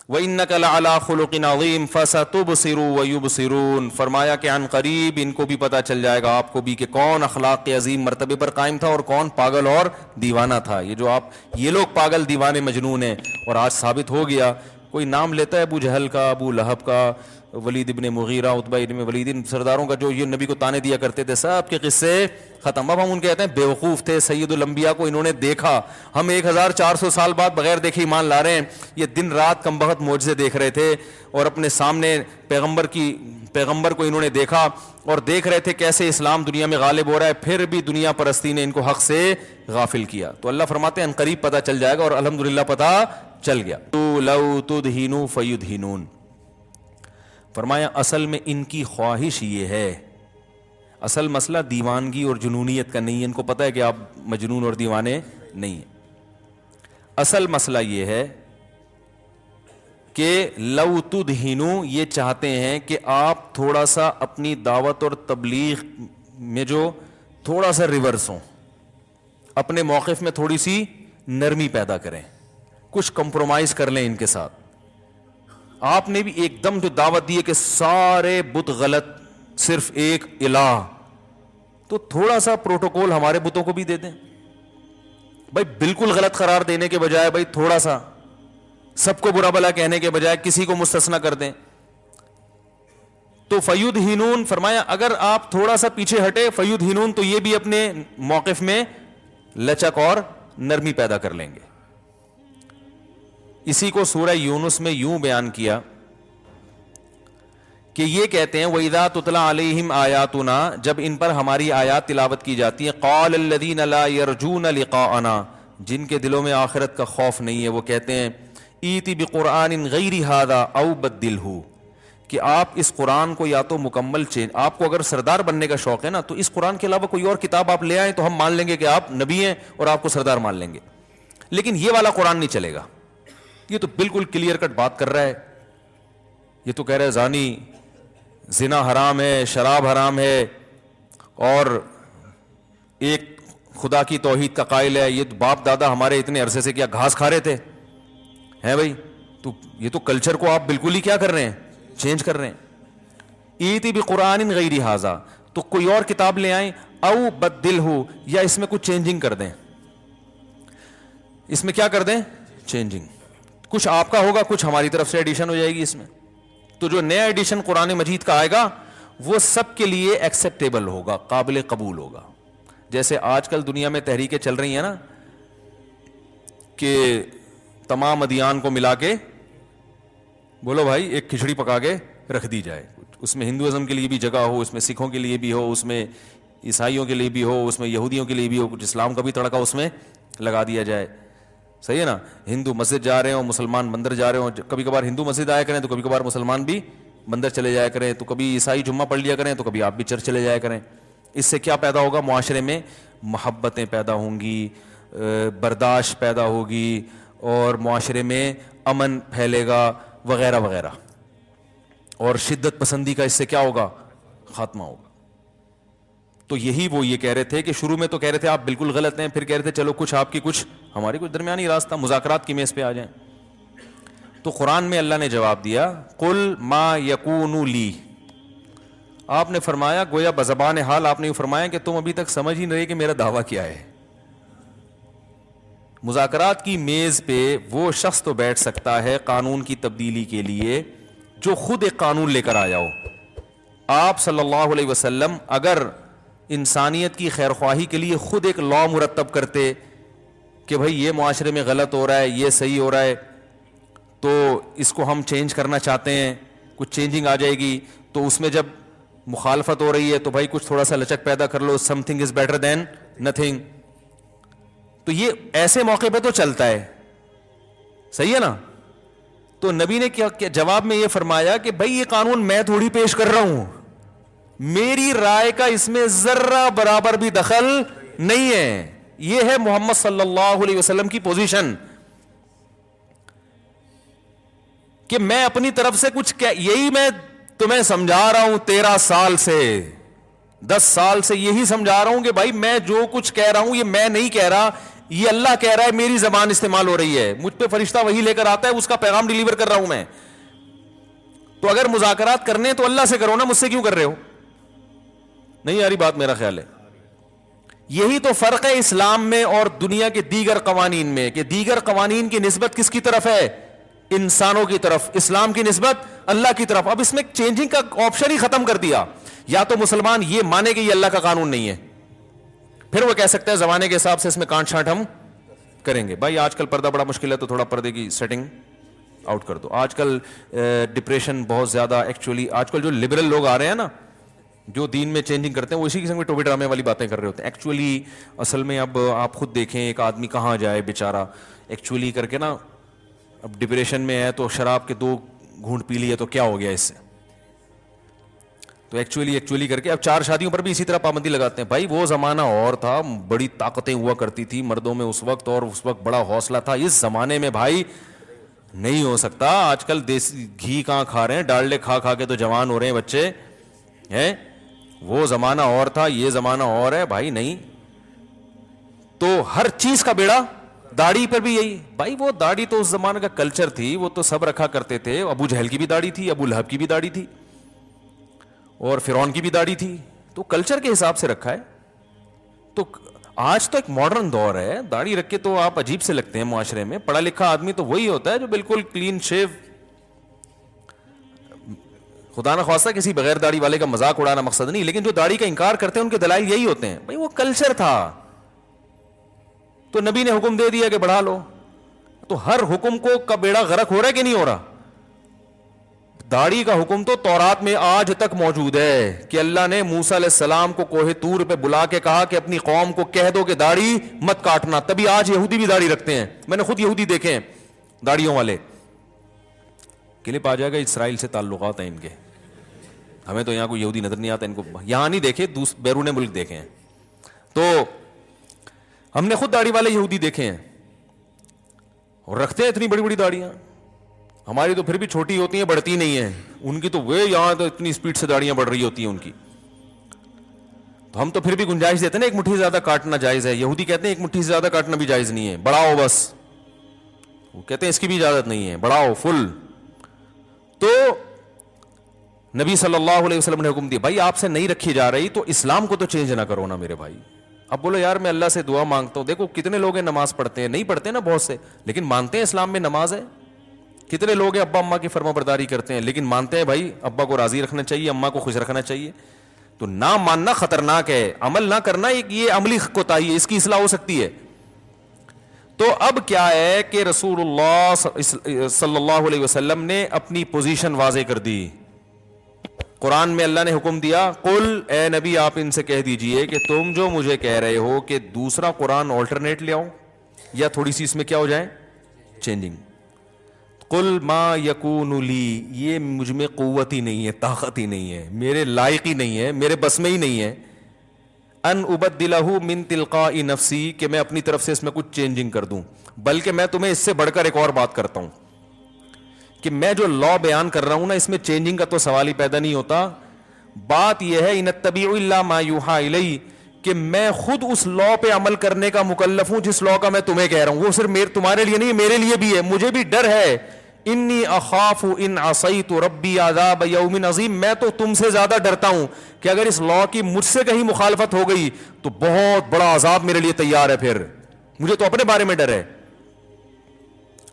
وَإِنَّكَ لَعَلَىٰ خُلُقٍ عَظِيمٍ فَسَتُبْصِرُ وَيُبْصِرُونَ، فرمایا کہ عن قریب ان کو بھی پتہ چل جائے گا، آپ کو بھی، کہ کون اخلاق کے عظیم مرتبے پر قائم تھا اور کون پاگل اور دیوانہ تھا۔ یہ لوگ پاگل دیوانے مجنون ہیں، اور آج ثابت ہو گیا۔ کوئی نام لیتا ہے ابو جہل کا، ابو لہب کا، ولید ابن مغیرہ، عتبہ ابن ولید، ان سرداروں کا جو یہ نبی کو تانے دیا کرتے تھے، سب کے قصے ختم۔ اب ہم ان کہتے ہیں بیوقوف تھے، سید الانبیاء کو انہوں نے دیکھا، ہم 1400 سال بعد بغیر دیکھے ایمان لا رہے ہیں۔ یہ دن رات کم بخت معجزے دیکھ رہے تھے، اور اپنے سامنے پیغمبر کو انہوں نے دیکھا، اور دیکھ رہے تھے کیسے اسلام دنیا میں غالب ہو رہا ہے، پھر بھی دنیا پرستی نے ان کو حق سے غافل کیا۔ تو اللہ فرماتے ہیں ان قریب پتہ چل جائے گا، اور الحمدللہ پتہ چل گیا۔ لو تدہنوا فیدہنون، فرمایا اصل میں ان کی خواہش یہ ہے، اصل مسئلہ دیوانگی اور جنونیت کا نہیں ہے، ان کو پتہ ہے کہ آپ مجنون اور دیوانے نہیں ہیں۔ اصل مسئلہ یہ ہے کہ لو تدہنوا، یہ چاہتے ہیں کہ آپ تھوڑا سا اپنی دعوت اور تبلیغ میں جو تھوڑا سا ریورس ہوں، اپنے موقف میں تھوڑی سی نرمی پیدا کریں، کچھ کمپرومائز کر لیں ان کے ساتھ۔ آپ نے بھی ایک دم جو دعوت دی ہے کہ سارے بت غلط، صرف ایک الہ، تو تھوڑا سا پروٹوکول ہمارے بتوں کو بھی دے دیں بھائی، بالکل غلط قرار دینے کے بجائے بھائی تھوڑا سا سب کو برا بھلا کہنے کے بجائے کسی کو مستثنا کر دیں۔ تو فیدہنون، فرمایا اگر آپ تھوڑا سا پیچھے ہٹے، فیدہنون، تو یہ بھی اپنے موقف میں لچک اور نرمی پیدا کر لیں گے۔ اسی کو سورہ یونس میں یوں بیان کیا کہ یہ کہتے ہیں وَإِذَا تُتْلَىٰ عَلَيْهِمْ آيَاتُنَا، جب ان پر ہماری آیات تلاوت کی جاتی ہیں، قَالَ الَّذِينَ لَا يَرْجُونَ لِقَاءَنَا، جن کے دلوں میں آخرت کا خوف نہیں ہے، وہ کہتے ہیں ایتی بِقُرْآنٍ غَيْرِ هَذَا أَوْ بَدِّلْهُ، کہ آپ اس قرآن کو یا تو مکمل آپ کو اگر سردار بننے کا شوق ہے نا، تو اس قرآن کے علاوہ کوئی اور کتاب آپ لے آئیں تو ہم مان لیں گے کہ آپ نبی ہیں اور آپ کو سردار مان لیں گے، لیکن یہ والا قرآن نہیں چلے گا۔ یہ تو بالکل کلیئر کٹ بات کر رہا ہے، یہ تو کہہ رہا ہے زانی، زنا حرام ہے، شراب حرام ہے، اور ایک خدا کی توحید کا قائل ہے۔ یہ باپ دادا ہمارے اتنے عرصے سے کیا گھاس کھا رہے تھے ہیں بھائی؟ تو یہ تو کلچر کو آپ بالکل ہی کیا کر رہے ہیں، چینج کر رہے ہیں۔ ایتی بقرآن غیر ھذا، تو کوئی اور کتاب لے آئیں، او بدلہ، یا اس میں کچھ چینجنگ کر دیں، اس میں کیا کر دیں، چینجنگ، کچھ آپ کا ہوگا، کچھ ہماری طرف سے ایڈیشن ہو جائے گی اس میں۔ تو جو نیا ایڈیشن قرآن مجید کا آئے گا وہ سب کے لیے ایکسیپٹیبل ہوگا، قابل قبول ہوگا۔ جیسے آج کل دنیا میں تحریکیں چل رہی ہیں نا کہ تمام ادیان کو ملا کے بولو بھائی ایک کھچڑی پکا کے رکھ دی جائے، اس میں ہندوازم کے لیے بھی جگہ ہو، اس میں سکھوں کے لیے بھی ہو، اس میں عیسائیوں کے لیے بھی ہو، اس میں یہودیوں کے لیے بھی ہو، کچھ اسلام کا بھی تڑکا اس میں لگا دیا جائے، صحیح ہے نا؟ ہندو مسجد جا رہے ہوں، مسلمان مندر جا رہے ہوں، کبھی کبھار ہندو مسجد آیا کریں تو کبھی کبھار مسلمان بھی مندر چلے جایا کریں، تو کبھی عیسائی جمعہ پڑھ لیا کریں تو کبھی آپ بھی چرچ چلے جایا کریں۔ اس سے کیا پیدا ہوگا؟ معاشرے میں محبتیں پیدا ہوں گی، برداشت پیدا ہوگی، اور معاشرے میں امن پھیلے گا وغیرہ وغیرہ، اور شدت پسندی کا اس سے کیا ہوگا؟ خاتمہ ہوگا۔ تو یہی وہ یہ کہہ رہے تھے کہ شروع میں تو کہہ رہے تھے آپ بالکل غلط ہیں، پھر کہہ رہے تھے چلو کچھ آپ کی کچھ ہماری کچھ درمیانی راستہ، مذاکرات کی میز پہ آ جائیں۔ تو قرآن میں اللہ نے جواب دیا قل ما یکون لی، آپ نے فرمایا گویا بزبان حال آپ نے فرمایا کہ تم ابھی تک سمجھ ہی نہیں رہے کہ میرا دعویٰ کیا ہے۔ مذاکرات کی میز پہ وہ شخص تو بیٹھ سکتا ہے قانون کی تبدیلی کے لیے جو خود ایک قانون لے کر آیا ہو۔ آپ صلی اللہ علیہ وسلم اگر انسانیت کی خیر خواہی کے لیے خود ایک لا مرتب کرتے کہ بھئی یہ معاشرے میں غلط ہو رہا ہے، یہ صحیح ہو رہا ہے، تو اس کو ہم چینج کرنا چاہتے ہیں، کچھ چینجنگ آ جائے گی، تو اس میں جب مخالفت ہو رہی ہے تو بھائی کچھ تھوڑا سا لچک پیدا کر لو، something is better than nothing, تو یہ ایسے موقع پہ تو چلتا ہے، صحیح ہے نا؟ تو نبی نے کیا جواب میں یہ فرمایا کہ بھائی یہ قانون میں تھوڑی پیش کر رہا ہوں، میری رائے کا اس میں ذرہ برابر بھی دخل نہیں ہے، یہ ہے محمد صلی اللہ علیہ وسلم کی پوزیشن کہ میں اپنی طرف سے کچھ یہی میں تمہیں سمجھا رہا ہوں 13 سال سے، 10 سال سے یہی سمجھا رہا ہوں کہ بھائی میں جو کچھ کہہ رہا ہوں یہ میں نہیں کہہ رہا، یہ اللہ کہہ رہا ہے میری زبان استعمال ہو رہی ہے, مجھ پہ فرشتہ وہی لے کر آتا ہے, اس کا پیغام ڈیلیور کر رہا ہوں میں. تو اگر مذاکرات کرنے تو اللہ سے کرو نا, مجھ سے کیوں کر رہے ہو؟ نہیں آ رہی بات میرا خیال ہے. یہی تو فرق ہے اسلام میں اور دنیا کے دیگر قوانین میں, کہ دیگر قوانین کی نسبت کس کی طرف ہے؟ انسانوں کی طرف. اسلام کی نسبت اللہ کی طرف. اب اس میں چینجنگ کا آپشن ہی ختم کر دیا. یا تو مسلمان یہ مانے کہ یہ اللہ کا قانون نہیں ہے, پھر وہ کہہ سکتے ہیں زمانے کے حساب سے اس میں کانٹ چھانٹ ہم کریں گے. بھائی آج کل پردہ بڑا مشکل ہے تو تھوڑا پردے کی سیٹنگ آؤٹ کر دو. آج کل ڈپریشن بہت زیادہ, ایکچولی آج کل جو لبرل لوگ آ رہے ہیں نا, جو دین میں چینجنگ کرتے ہیں, وہ اسی قسم کے ٹوپی ڈرامے والی باتیں کر رہے ہوتے ہیں. ایکچولی اصل میں اب آپ خود دیکھیں ایک آدمی کہاں جائے بیچارہ, ایکچولی کر کے نا اب ڈپریشن میں ہے تو شراب کے 2 گھونٹ پی لیے تو کیا ہو گیا اس سے, تو ایکچولی کر کے اب 4 شادیوں پر بھی اسی طرح پابندی لگاتے ہیں. بھائی وہ زمانہ اور تھا, بڑی طاقتیں ہوا کرتی تھی مردوں میں اس وقت, اور اس وقت بڑا حوصلہ تھا. اس زمانے میں بھائی نہیں ہو سکتا. آج کل دیسی گھی کہاں کھا رہے ہیں, ڈالڈے کھا کھا کے تو جوان ہو رہے ہیں بچے ہیں. وہ زمانہ اور تھا, یہ زمانہ اور ہے بھائی. نہیں تو ہر چیز کا بیڑا, داڑھی پر بھی یہی. بھائی وہ داڑھی تو اس زمانے کا کلچر تھی, وہ تو سب رکھا کرتے تھے. ابو جہل کی بھی داڑھی تھی, ابو لہب کی بھی داڑھی تھی, اور فرعون کی بھی داڑھی تھی. تو کلچر کے حساب سے رکھا ہے. تو آج تو ایک ماڈرن دور ہے, داڑھی رکھ کے تو آپ عجیب سے لگتے ہیں معاشرے میں. پڑھا لکھا آدمی تو وہی ہوتا ہے جو بالکل کلین شیو, خدا نہ خواستہ کسی بغیر داڑھی والے کا مذاق اڑانا مقصد نہیں, لیکن جو داڑھی کا انکار کرتے ہیں ان کے دلائل یہی ہوتے ہیں. بھائی وہ کلچر تھا تو نبی نے حکم دے دیا کہ بڑھا لو. تو ہر حکم کو کا بیڑا غرق ہو رہا ہے کہ نہیں ہو رہا؟ داڑھی کا حکم تو تورات میں آج تک موجود ہے کہ اللہ نے موسیٰ علیہ السلام کو کوہ طور پہ بلا کے کہا کہ اپنی قوم کو کہہ دو کہ داڑھی مت کاٹنا. تبھی آج یہودی بھی داڑھی رکھتے ہیں. میں نے خود یہودی دیکھے ہیں داڑھیوں والے. کلپ آ جائے گا, اسرائیل سے تعلقات ہیں ان کے. ہمیں تو یہاں کوئی یہودی نظر نہیں آتا, ان کو یہاں نہیں دیکھے, بیرون ملک دیکھے ہیں. تو ہم نے خود داڑھی والے یہودی دیکھے ہیں, اور رکھتے ہیں اتنی بڑی بڑی داڑیاں. ہماری تو پھر بھی چھوٹی ہوتی ہیں, بڑھتی نہیں ہیں. ان کی تو وہ یہاں تو اتنی اسپیڈ سے داڑیاں بڑھ رہی ہوتی ہیں ان کی. تو ہم تو پھر بھی گنجائش دیتے ہیں نا, ایک مٹھی سے زیادہ کاٹنا جائز ہے. یہودی کہتے ہیں ایک مٹھی سے زیادہ کاٹنا بھی جائز نہیں ہے, بڑھاؤ بس. وہ کہتے ہیں اس کی بھی اجازت نہیں ہے, بڑھاؤ فل. تو نبی صلی اللہ علیہ وسلم نے حکم دیا بھائی آپ سے نہیں رکھی جا رہی تو اسلام کو تو چینج نہ کرو نا میرے بھائی. اب بولو یار میں اللہ سے دعا مانگتا ہوں. دیکھو کتنے لوگ ہیں نماز پڑھتے ہیں, نہیں پڑھتے نا بہت سے, لیکن مانتے ہیں اسلام میں نماز ہے. کتنے لوگ ہیں ابا اماں کی فرما برداری کرتے ہیں, لیکن مانتے ہیں بھائی ابا کو راضی رکھنا چاہیے, اماں کو خوش رکھنا چاہیے. تو نہ ماننا خطرناک ہے, عمل نہ کرنا یہ عملی کوتاہی ہے, اس کی اصلاح ہو سکتی ہے. تو اب کیا ہے کہ رسول اللہ صلی اللہ علیہ وسلم نے اپنی پوزیشن واضح کر دی. قرآن میں اللہ نے حکم دیا قل, اے نبی آپ ان سے کہہ دیجئے کہ تم جو مجھے کہہ رہے ہو کہ دوسرا قرآن آلٹرنیٹ لے آؤ یا تھوڑی سی اس میں کیا ہو جائے چینجنگ. قل ما یکون لی, یہ مجھ میں قوت ہی نہیں ہے, طاقت ہی نہیں ہے, میرے لائق ہی نہیں ہے, میرے بس میں ہی نہیں ہے. ان ابدلہ من تلقاء نفسی, کہ میں اپنی طرف سے اس میں کچھ چینجنگ کر دوں. بلکہ میں تمہیں اس سے بڑھ کر ایک اور بات کرتا ہوں کہ میں جو لا بیان کر رہا ہوں نا, اس میں چینجنگ کا تو سوال ہی پیدا نہیں ہوتا. بات یہ ہے ان اتبع الا ما یوحى الی, کہ میں خود اس لا پہ عمل کرنے کا مکلف ہوں جس لا کا میں تمہیں کہہ رہا ہوں. وہ صرف تمہارے لیے نہیں, میرے لیے بھی ہے. مجھے بھی ڈر ہے, انی اخاف ان عصیت ربی عذاب یوم عظیم, میں تو تم سے زیادہ ڈرتا ہوں کہ اگر اس لا کی مجھ سے کہیں مخالفت ہو گئی تو بہت بڑا عذاب میرے لیے تیار ہے. پھر مجھے تو اپنے بارے میں ڈر ہے.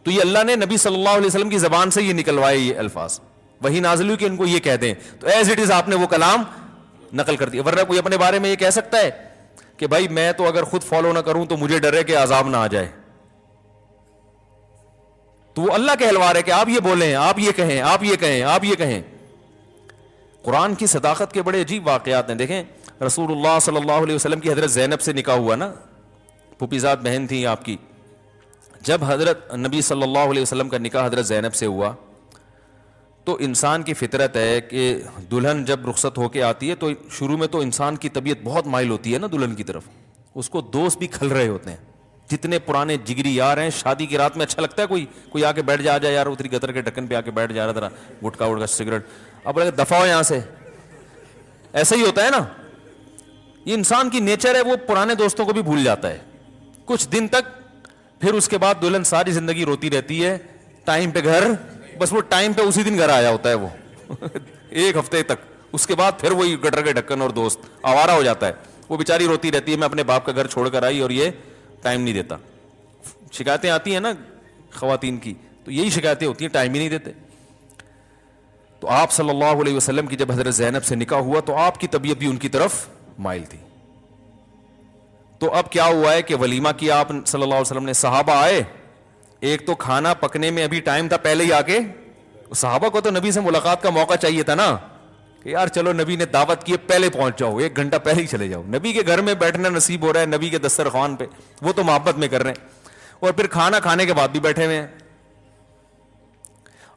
تو یہ اللہ نے نبی صلی اللہ علیہ وسلم کی زبان سے یہ نکلوائے یہ الفاظ, وہی نازل ہوئی کہ ان کو یہ کہہ دیں. تو ایز اٹ از آپ نے وہ کلام نقل کر دیا. ورنہ کوئی اپنے بارے میں یہ کہہ سکتا ہے کہ بھائی میں تو اگر خود فالو نہ کروں تو مجھے ڈر ہے کہ عذاب نہ آ جائے. تو وہ اللہ کہلوا رہے کہ آپ یہ بولیں, آپ یہ کہیں, آپ یہ کہیں, آپ یہ کہیں. قرآن کی صداقت کے بڑے عجیب واقعات ہیں. دیکھیں رسول اللہ صلی اللہ علیہ وسلم کی حضرت زینب سے نکاح ہوا نا, پھوپھیزاد بہن تھی آپ کی. جب حضرت نبی صلی اللہ علیہ وسلم کا نکاح حضرت زینب سے ہوا تو انسان کی فطرت ہے کہ دلہن جب رخصت ہو کے آتی ہے تو شروع میں تو انسان کی طبیعت بہت مائل ہوتی ہے نا دلہن کی طرف, اس کو دوست بھی کھل رہے ہوتے ہیں. جتنے پرانے جگری یار ہیں, شادی کی رات میں اچھا لگتا ہے کوئی آ کے بیٹھ جا یار, اتری گتر کے ڈھکن پہ آ کے بیٹھ جا رہا تھا, گٹکا وٹکا سگریٹ, اب دفاع ہو یہاں سے. ایسا ہی ہوتا ہے نا, یہ انسان کی نیچر ہے, وہ پرانے دوستوں کو بھی بھول جاتا ہے. کچھ دن تک، پھر اس کے بعد دلہن ساری زندگی روتی رہتی ہے ٹائم پہ گھر، بس وہ ٹائم پہ اسی دن گھر آیا ہوتا ہے وہ ایک ہفتے تک، اس کے بعد پھر وہی گٹر کے ڈھکن اور دوست آوارہ ہو جاتا ہے. وہ بیچاری روتی رہتی ہے میں اپنے باپ کا گھر چھوڑ کر آئی اور یہ ٹائم نہیں دیتا. شکایتیں آتی ہیں نا خواتین کی، تو یہی شکایتیں ہوتی ہیں، ٹائم ہی نہیں دیتے. تو آپ صلی اللہ علیہ وسلم کی جب حضرت زینب سے نکاح ہوا تو آپ کی طبیعت بھی ان کی طرف مائل تھی. تو اب کیا ہوا ہے کہ ولیمہ کیا آپ صلی اللہ علیہ وسلم نے، صحابہ آئے، ایک تو کھانا پکنے میں ابھی ٹائم تھا، پہلے ہی آ کے صحابہ کو تو نبی سے ملاقات کا موقع چاہیے تھا نا، کہ یار چلو نبی نے دعوت کی ہے پہلے پہنچ جاؤ، 1 گھنٹہ پہلے ہی چلے جاؤ. نبی کے گھر میں بیٹھنا نصیب ہو رہا ہے، نبی کے دسترخوان پہ، وہ تو محبت میں کر رہے ہیں، اور پھر کھانا کھانے کے بعد بھی بیٹھے ہوئے ہیں.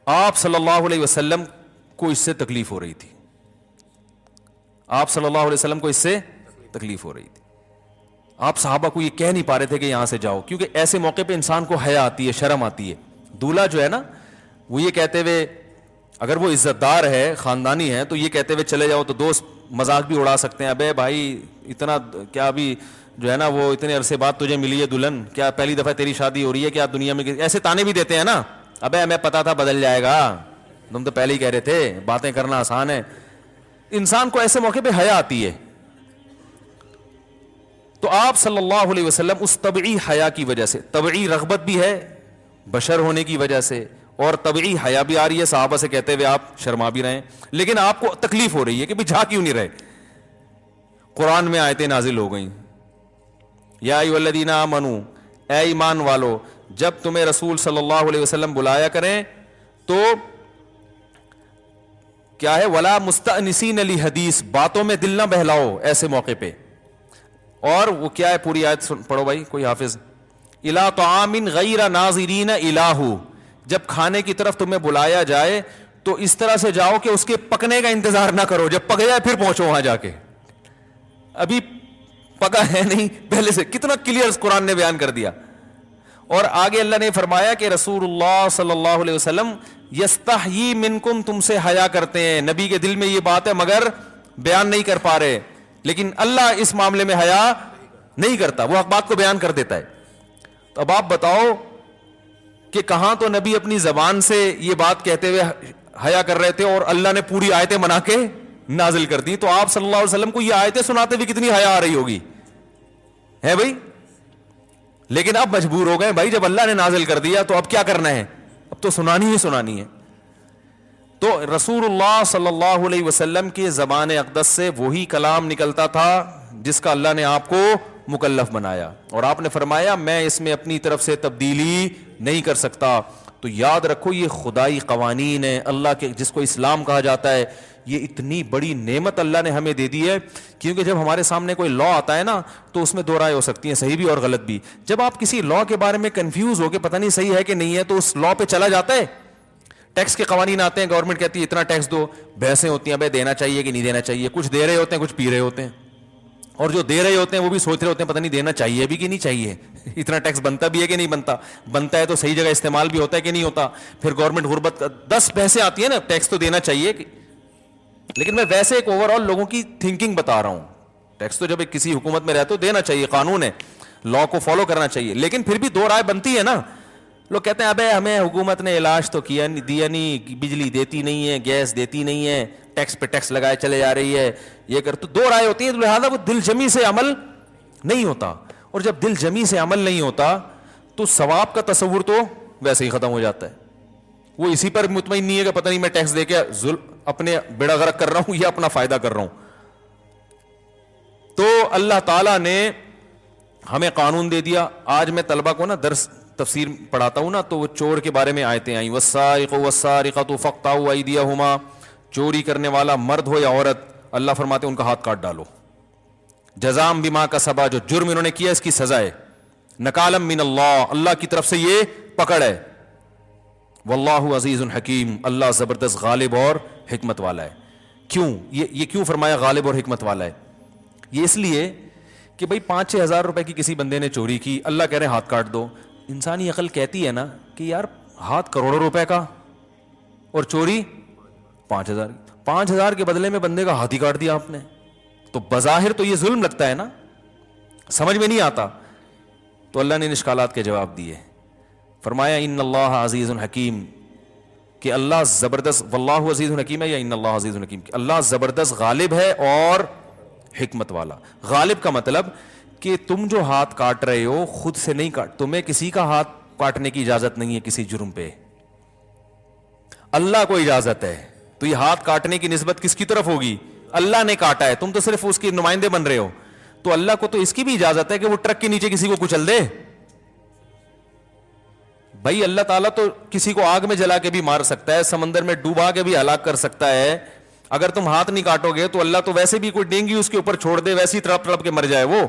آپ صلی اللہ علیہ وسلم کو اس سے تکلیف ہو رہی تھی، آپ صلی اللہ علیہ وسلم کو اس سے تکلیف ہو رہی تھی. آپ صحابہ کو یہ کہہ نہیں پا رہے تھے کہ یہاں سے جاؤ، کیونکہ ایسے موقع پہ انسان کو حیا آتی ہے، شرم آتی ہے. دولہا جو ہے نا وہ یہ کہتے ہوئے، اگر وہ عزت دار ہے، خاندانی ہے، تو یہ کہتے ہوئے چلے جاؤ تو دوست مذاق بھی اڑا سکتے ہیں، ابے بھائی اتنا کیا، ابھی جو ہے نا وہ اتنے عرصے بعد تجھے ملی ہے دلہن، کیا پہلی دفعہ تیری شادی ہو رہی ہے کیا دنیا میں، ایسے تانے بھی دیتے ہیں نا، ابے ہمیں پتا تھا بدل جائے گا، تم تو پہلے ہی کہہ رہے تھے، باتیں کرنا آسان ہے. انسان کو ایسے موقع پہ حیا آتی ہے. تو آپ صلی اللہ علیہ وسلم اس طبعی حیا کی وجہ سے، طبعی رغبت بھی ہے بشر ہونے کی وجہ سے، اور طبعی حیا بھی آ رہی ہے، صحابہ سے کہتے ہوئے آپ شرما بھی رہے ہیں، لیکن آپ کو تکلیف ہو رہی ہے کہ بھی جا کیوں نہیں رہے. قرآن میں آیتیں نازل ہو گئیں، یا ایھا الذین آمنوا، اے ایمان والو، جب تمہیں رسول صلی اللہ علیہ وسلم بلایا کریں تو کیا ہے، ولا مستأنسین لحدیث، باتوں میں دل نہ بہلاؤ ایسے موقع پہ. اور وہ کیا ہے پوری آیت پڑھو بھائی کوئی حافظ. الی طعام غیر ناظرین الہ، جب کھانے کی طرف تمہیں بلایا جائے تو اس طرح سے جاؤ کہ اس کے پکنے کا انتظار نہ کرو، جب پک جائے پھر پہنچو وہاں جا کے. ابھی پکا ہے نہیں پہلے سے، کتنا کلیئر قرآن نے بیان کر دیا. اور آگے اللہ نے فرمایا کہ رسول اللہ صلی اللہ علیہ وسلم یستحیی منکم، تم سے حیا کرتے ہیں. نبی کے دل میں یہ بات ہے مگر بیان نہیں کر پا رہے، لیکن اللہ اس معاملے میں حیا نہیں کرتا، وہ حق بات کو بیان کر دیتا ہے. تو اب آپ بتاؤ کہ کہاں تو نبی اپنی زبان سے یہ بات کہتے ہوئے حیا کر رہے تھے اور اللہ نے پوری آیتیں بنا کے نازل کر دی. تو آپ صلی اللہ علیہ وسلم کو یہ آیتیں سناتے ہوئے کتنی حیا آ رہی ہوگی ہے بھائی. لیکن اب مجبور ہو گئے بھائی، جب اللہ نے نازل کر دیا تو اب کیا کرنا ہے، اب تو سنانی ہی سنانی ہے. تو رسول اللہ صلی اللہ علیہ وسلم کی زبان اقدس سے وہی کلام نکلتا تھا جس کا اللہ نے آپ کو مکلف بنایا، اور آپ نے فرمایا میں اس میں اپنی طرف سے تبدیلی نہیں کر سکتا. تو یاد رکھو یہ خدائی قوانین ہے اللہ کے، جس کو اسلام کہا جاتا ہے. یہ اتنی بڑی نعمت اللہ نے ہمیں دے دی ہے، کیونکہ جب ہمارے سامنے کوئی لا آتا ہے نا تو اس میں دو رائے ہو سکتی ہیں، صحیح بھی اور غلط بھی. جب آپ کسی لا کے بارے میں کنفیوز ہو کے پتہ نہیں صحیح ہے کہ نہیں ہے تو اس لا پہ چلا جاتا ہے. ٹیکس کے قوانین آتے ہیں، گورنمنٹ کہتی ہے اتنا ٹیکس دو، بحثیں ہوتی ہیں بھائی دینا چاہیے کہ نہیں دینا چاہیے. کچھ دے رہے ہوتے ہیں، کچھ پی رہے ہوتے ہیں، اور جو دے رہے ہوتے ہیں وہ بھی سوچ رہے ہوتے ہیں پتہ نہیں دینا چاہیے بھی کہ نہیں چاہیے، اتنا ٹیکس بنتا بھی ہے کہ نہیں بنتا، بنتا ہے تو صحیح جگہ استعمال بھی ہوتا ہے کہ نہیں ہوتا. پھر گورنمنٹ غربت 10 بحثیں آتی ہیں نا، ٹیکس تو دینا چاہیے. لیکن میں ویسے ایک اوور آل لوگوں کی تھنکنگ بتا رہا ہوں. ٹیکس تو جب ایک کسی حکومت میں رہتے ہو دینا چاہیے، قانون ہے، لا کو فالو کرنا چاہیے. لیکن پھر بھی دو رائے بنتی ہے نا. لوگ کہتے ہیں ابے ہمیں حکومت نے علاج تو کیا دیا نہیں، بجلی دیتی نہیں ہے، گیس دیتی نہیں ہے، ٹیکس پہ ٹیکس لگائے چلے جا رہی ہے، یہ کر. تو دو رائے ہوتی ہیں، لہٰذا وہ دل جمی سے عمل نہیں ہوتا. اور جب دل جمی سے عمل نہیں ہوتا تو ثواب کا تصور تو ویسے ہی ختم ہو جاتا ہے. وہ اسی پر مطمئن نہیں ہے کہ پتہ نہیں میں ٹیکس دے کے اپنے بیڑا غرق کر رہا ہوں یا اپنا فائدہ کر رہا ہوں. تو اللہ تعالیٰ نے ہمیں قانون دے دیا. آج میں طلبہ کو نا درس تفسیر پڑھاتا ہوں نا تو وہ چور کے بارے میں آیتیں آئیں، والسارق والسارقۃ فاقطعوا ایدیہما، چوری کرنے والا مرد ہو یا عورت، اللہ فرماتے ہیں ان کا ہاتھ کاٹ ڈالو. جزاء بما کسبا، جو جرم انہوں نے کیا اس کی سزا ہے. نکالا من اللہ، اللہ کی طرف سے یہ پکڑ ہے. واللہ عزیز حکیم، اللہ زبردست غالب اور حکمت والا ہے. کیوں یہ کیوں فرمایا غالب اور حکمت والا ہے؟ یہ اس لیے کہ بھئی 5-6 ہزار روپے کی کسی بندے نے چوری کی، اللہ کہہ رہے ہیں ہاتھ کاٹ دو. انسانی عقل کہتی ہے نا کہ یار ہاتھ کروڑوں روپے کا اور چوری 5,000، 5,000 کے بدلے میں بندے کا ہاتھ ہی کاٹ دیا آپ نے. تو بظاہر تو یہ ظلم لگتا ہے نا، سمجھ میں نہیں آتا. تو اللہ نے ان اشکالات کے جواب دیے. فرمایا ان اللہ عزیز حکیم, کہ اللہ زبردست, واللہ عزیز حکیم ہے یا ان اللہ عزیز حکیم, کہ اللہ زبردست غالب ہے اور حکمت والا. غالب کا مطلب کہ تم جو ہاتھ کاٹ رہے ہو خود سے نہیں کاٹ, تمہیں کسی کا ہاتھ کاٹنے کی اجازت نہیں ہے کسی جرم پہ, اللہ کو اجازت ہے. تو یہ ہاتھ کاٹنے کی نسبت کس کی طرف ہوگی؟ اللہ نے کاٹا ہے, تم تو صرف اس کے نمائندے بن رہے ہو. تو اللہ کو تو اس کی بھی اجازت ہے کہ وہ ٹرک کے نیچے کسی کو کچل دے. بھائی اللہ تعالیٰ تو کسی کو آگ میں جلا کے بھی مار سکتا ہے, سمندر میں ڈوبا کے بھی ہلاک کر سکتا ہے. اگر تم ہاتھ نہیں کاٹو گے تو اللہ تو ویسے بھی کوئی ڈینگی اس کے اوپر چھوڑ دے, ویسے ہی تڑپ تڑپ کے مر جائے وہ.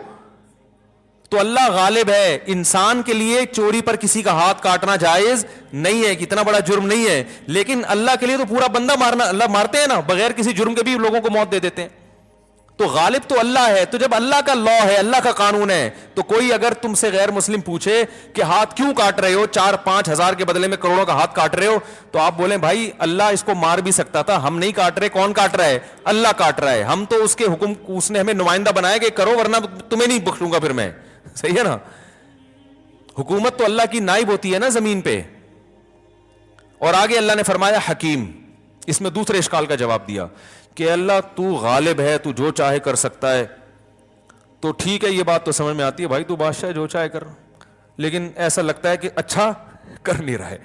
تو اللہ غالب ہے. انسان کے لیے چوری پر کسی کا ہاتھ کاٹنا جائز نہیں ہے, اتنا بڑا جرم نہیں ہے. لیکن اللہ کے لیے تو پورا بندہ مارنا, اللہ مارتے ہیں نا, بغیر کسی جرم کے بھی لوگوں کو موت دے دیتے ہیں. تو غالب تو اللہ ہے. تو جب اللہ کا لا ہے, اللہ کا قانون ہے, تو کوئی اگر تم سے غیر مسلم پوچھے کہ ہاتھ کیوں کاٹ رہے ہو, 4-5 ہزار کے بدلے میں کروڑوں کا ہاتھ کاٹ رہے ہو, تو آپ بولیں بھائی اللہ اس کو مار بھی سکتا تھا, ہم نہیں کاٹ رہے. کون کاٹ رہا ہے؟ اللہ کاٹ رہا ہے. ہم تو اس کے حکم, اس نے ہمیں نمائندہ بنایا کہ کرو ورنہ تمہیں نہیں بخشوں گا پھر میں. صحیح ہے نا. حکومت تو اللہ کی نائب ہوتی ہے نا زمین پہ. اور آگے اللہ نے فرمایا حکیم. اس میں دوسرے اشکال کا جواب دیا کہ اللہ تو غالب ہے, تو جو چاہے کر سکتا ہے. تو ٹھیک ہے, یہ بات تو سمجھ میں آتی ہے, بھائی تو بادشاہ جو چاہے کر, لیکن ایسا لگتا ہے کہ اچھا کر نہیں رہا ہے.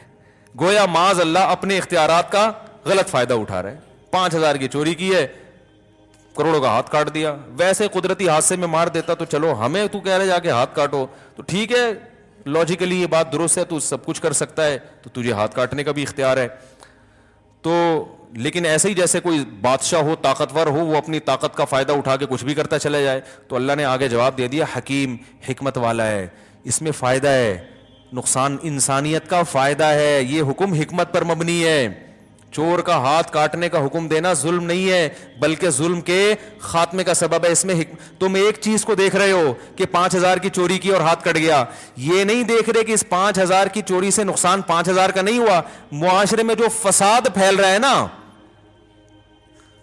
گویا معاذ اللہ اپنے اختیارات کا غلط فائدہ اٹھا رہا ہے. 5,000 کی چوری کی ہے, کروڑوں کا ہاتھ کاٹ دیا. ویسے قدرتی حادثے میں مار دیتا تو چلو, ہمیں تو کہہ رہے جا کے ہاتھ کاٹو, تو ٹھیک ہے لاجیکلی یہ بات درست ہے, تو سب کچھ کر سکتا ہے, تو تجھے ہاتھ کاٹنے کا بھی اختیار ہے. تو لیکن ایسے ہی جیسے کوئی بادشاہ ہو, طاقتور ہو, وہ اپنی طاقت کا فائدہ اٹھا کے کچھ بھی کرتا چلا جائے. تو اللہ نے آگے جواب دے دیا حکیم, حکمت والا ہے. اس میں فائدہ ہے, نقصان انسانیت کا فائدہ ہے. یہ حکم حکمت پر مبنی ہے. چور کا ہاتھ کاٹنے کا حکم دینا ظلم نہیں ہے, بلکہ ظلم کے خاتمے کا سبب ہے. اس میں تم ایک چیز کو دیکھ رہے ہو کہ 5,000 کی چوری کی اور ہاتھ کٹ گیا, یہ نہیں دیکھ رہے کہ اس 5,000 کی چوری سے نقصان 5,000 کا نہیں ہوا. معاشرے میں جو فساد پھیل رہا ہے نا,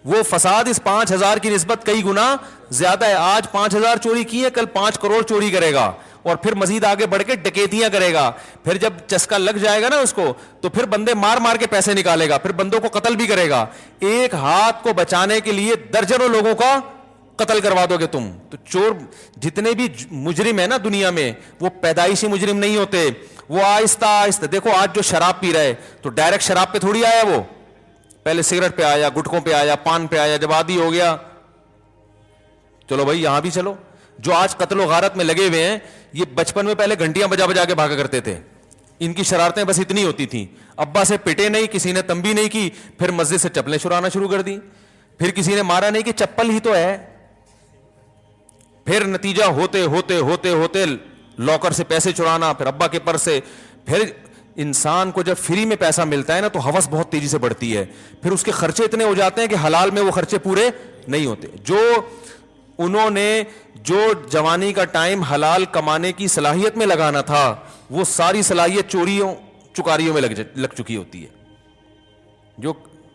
وہ فساد اس 5,000 کی نسبت کئی گنا زیادہ ہے. آج 5,000 چوری کی ہے, کل 5 کروڑ چوری کرے گا, اور پھر مزید آگے بڑھ کے ڈکیتیاں کرے گا. پھر جب چسکا لگ جائے گا نا اس کو, تو پھر بندے مار مار کے پیسے نکالے گا, پھر بندوں کو قتل بھی کرے گا. ایک ہاتھ کو بچانے کے لیے درجنوں لوگوں کا قتل کروا دو گے تم. تو چور جتنے بھی مجرم ہیں نا دنیا میں, وہ پیدائشی مجرم نہیں ہوتے, وہ آہستہ آہستہ. دیکھو آج جو شراب پی رہا ہے, تو ڈائریکٹ شراب پہ تھوڑی آیا, وہ پہلے سگریٹ پہ آیا, گٹکوں پہ آیا, پان پہ آیا, جب عادی ہو گیا چلو بھائی یہاں بھی چلو. جو آج قتل و غارت میں لگے ہوئے ہیں, یہ بچپن میں پہلے گھنٹیاں بجا بجا کے بھاگا کرتے تھے. ان کی شرارتیں بس اتنی ہوتی تھیں, ابا سے پٹے نہیں, کسی نے تنبیہ نہیں کی, پھر مسجد سے چپلیں چرانا شروع کر دی, پھر کسی نے مارا نہیں کہ چپل ہی تو ہے. پھر نتیجہ ہوتے ہوتے ہوتے ہوتے لاکر سے پیسے چرانا, پھر ابا کے پرس سے. پھر انسان کو جب فری میں پیسہ ملتا ہے نا, تو ہوس بہت تیزی سے بڑھتی ہے. پھر اس کے خرچے اتنے ہو جاتے ہیں کہ حلال میں وہ خرچے پورے نہیں ہوتے. انہوں نے جو جوانی کا ٹائم حلال کمانے کی صلاحیت میں لگانا تھا, وہ ساری صلاحیت چوریوں چکاریوں میں لگ چکی ہوتی ہے. جو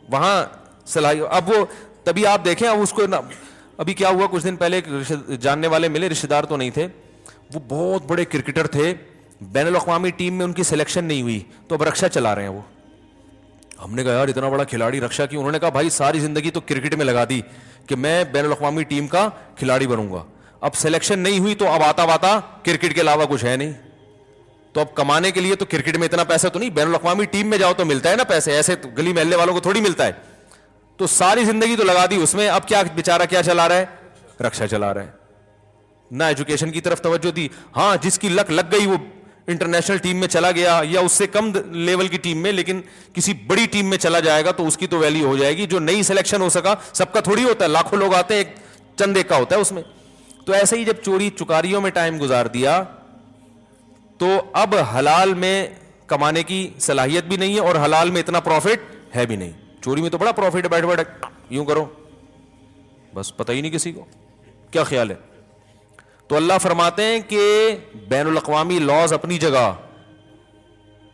وہاں صلاحیت, اب وہ تبھی آپ دیکھیں, اب اس کو ابھی کیا ہوا, کچھ دن پہلے جاننے والے ملے, رشتہ دار تو نہیں تھے, وہ بہت بڑے کرکٹر تھے, بین الاقوامی ٹیم میں ان کی سلیکشن نہیں ہوئی, تو اب رکشا چلا رہے ہیں وہ. ہم نے کہا یار اتنا بڑا کھلاڑی رکشا کی. انہوں نے کہا بھائی ساری زندگی تو کرکٹ میں لگا دی کہ میں بین الاقوامی ٹیم کا کھلاڑی بنوں گا, اب سلیکشن نہیں ہوئی تو اب آتا کرکٹ کے علاوہ کچھ ہے نہیں. تو اب کمانے کے لیے تو کرکٹ میں اتنا پیسہ تو نہیں, بین الاقوامی ٹیم میں جاؤ تو ملتا ہے نا پیسے, ایسے تو گلی محلے والوں کو تھوڑی ملتا ہے. تو ساری زندگی تو لگا دی اس میں, اب کیا بیچارہ کیا چلا رہا ہے, رکشا چلا رہا ہے. نہ ایجوکیشن کی طرف توجہ دی. ہاں جس کی لک لگ گئی وہ انٹرنیشنل ٹیم میں چلا گیا, یا اس سے کم لیول کی ٹیم میں, لیکن کسی بڑی ٹیم میں چلا جائے گا تو اس کی تو ویلیو ہو جائے گی. جو نہیں سلیکشن ہو سکا, سب کا تھوڑی ہوتا ہے, لاکھوں لوگ آتے ہیں, ایک چند ایک کا ہوتا ہے اس میں. تو ایسے ہی جب چوری چکاریوں میں ٹائم گزار دیا, تو اب حلال میں کمانے کی صلاحیت بھی نہیں ہے, اور حلال میں اتنا پروفٹ ہے بھی نہیں. چوری میں تو بڑا پروفٹ ہے, بیٹھ بیٹھ یوں کرو, بس پتہ ہی نہیں کسی کو کیا خیال ہے. تو اللہ فرماتے ہیں کہ بین الاقوامی لاز اپنی جگہ,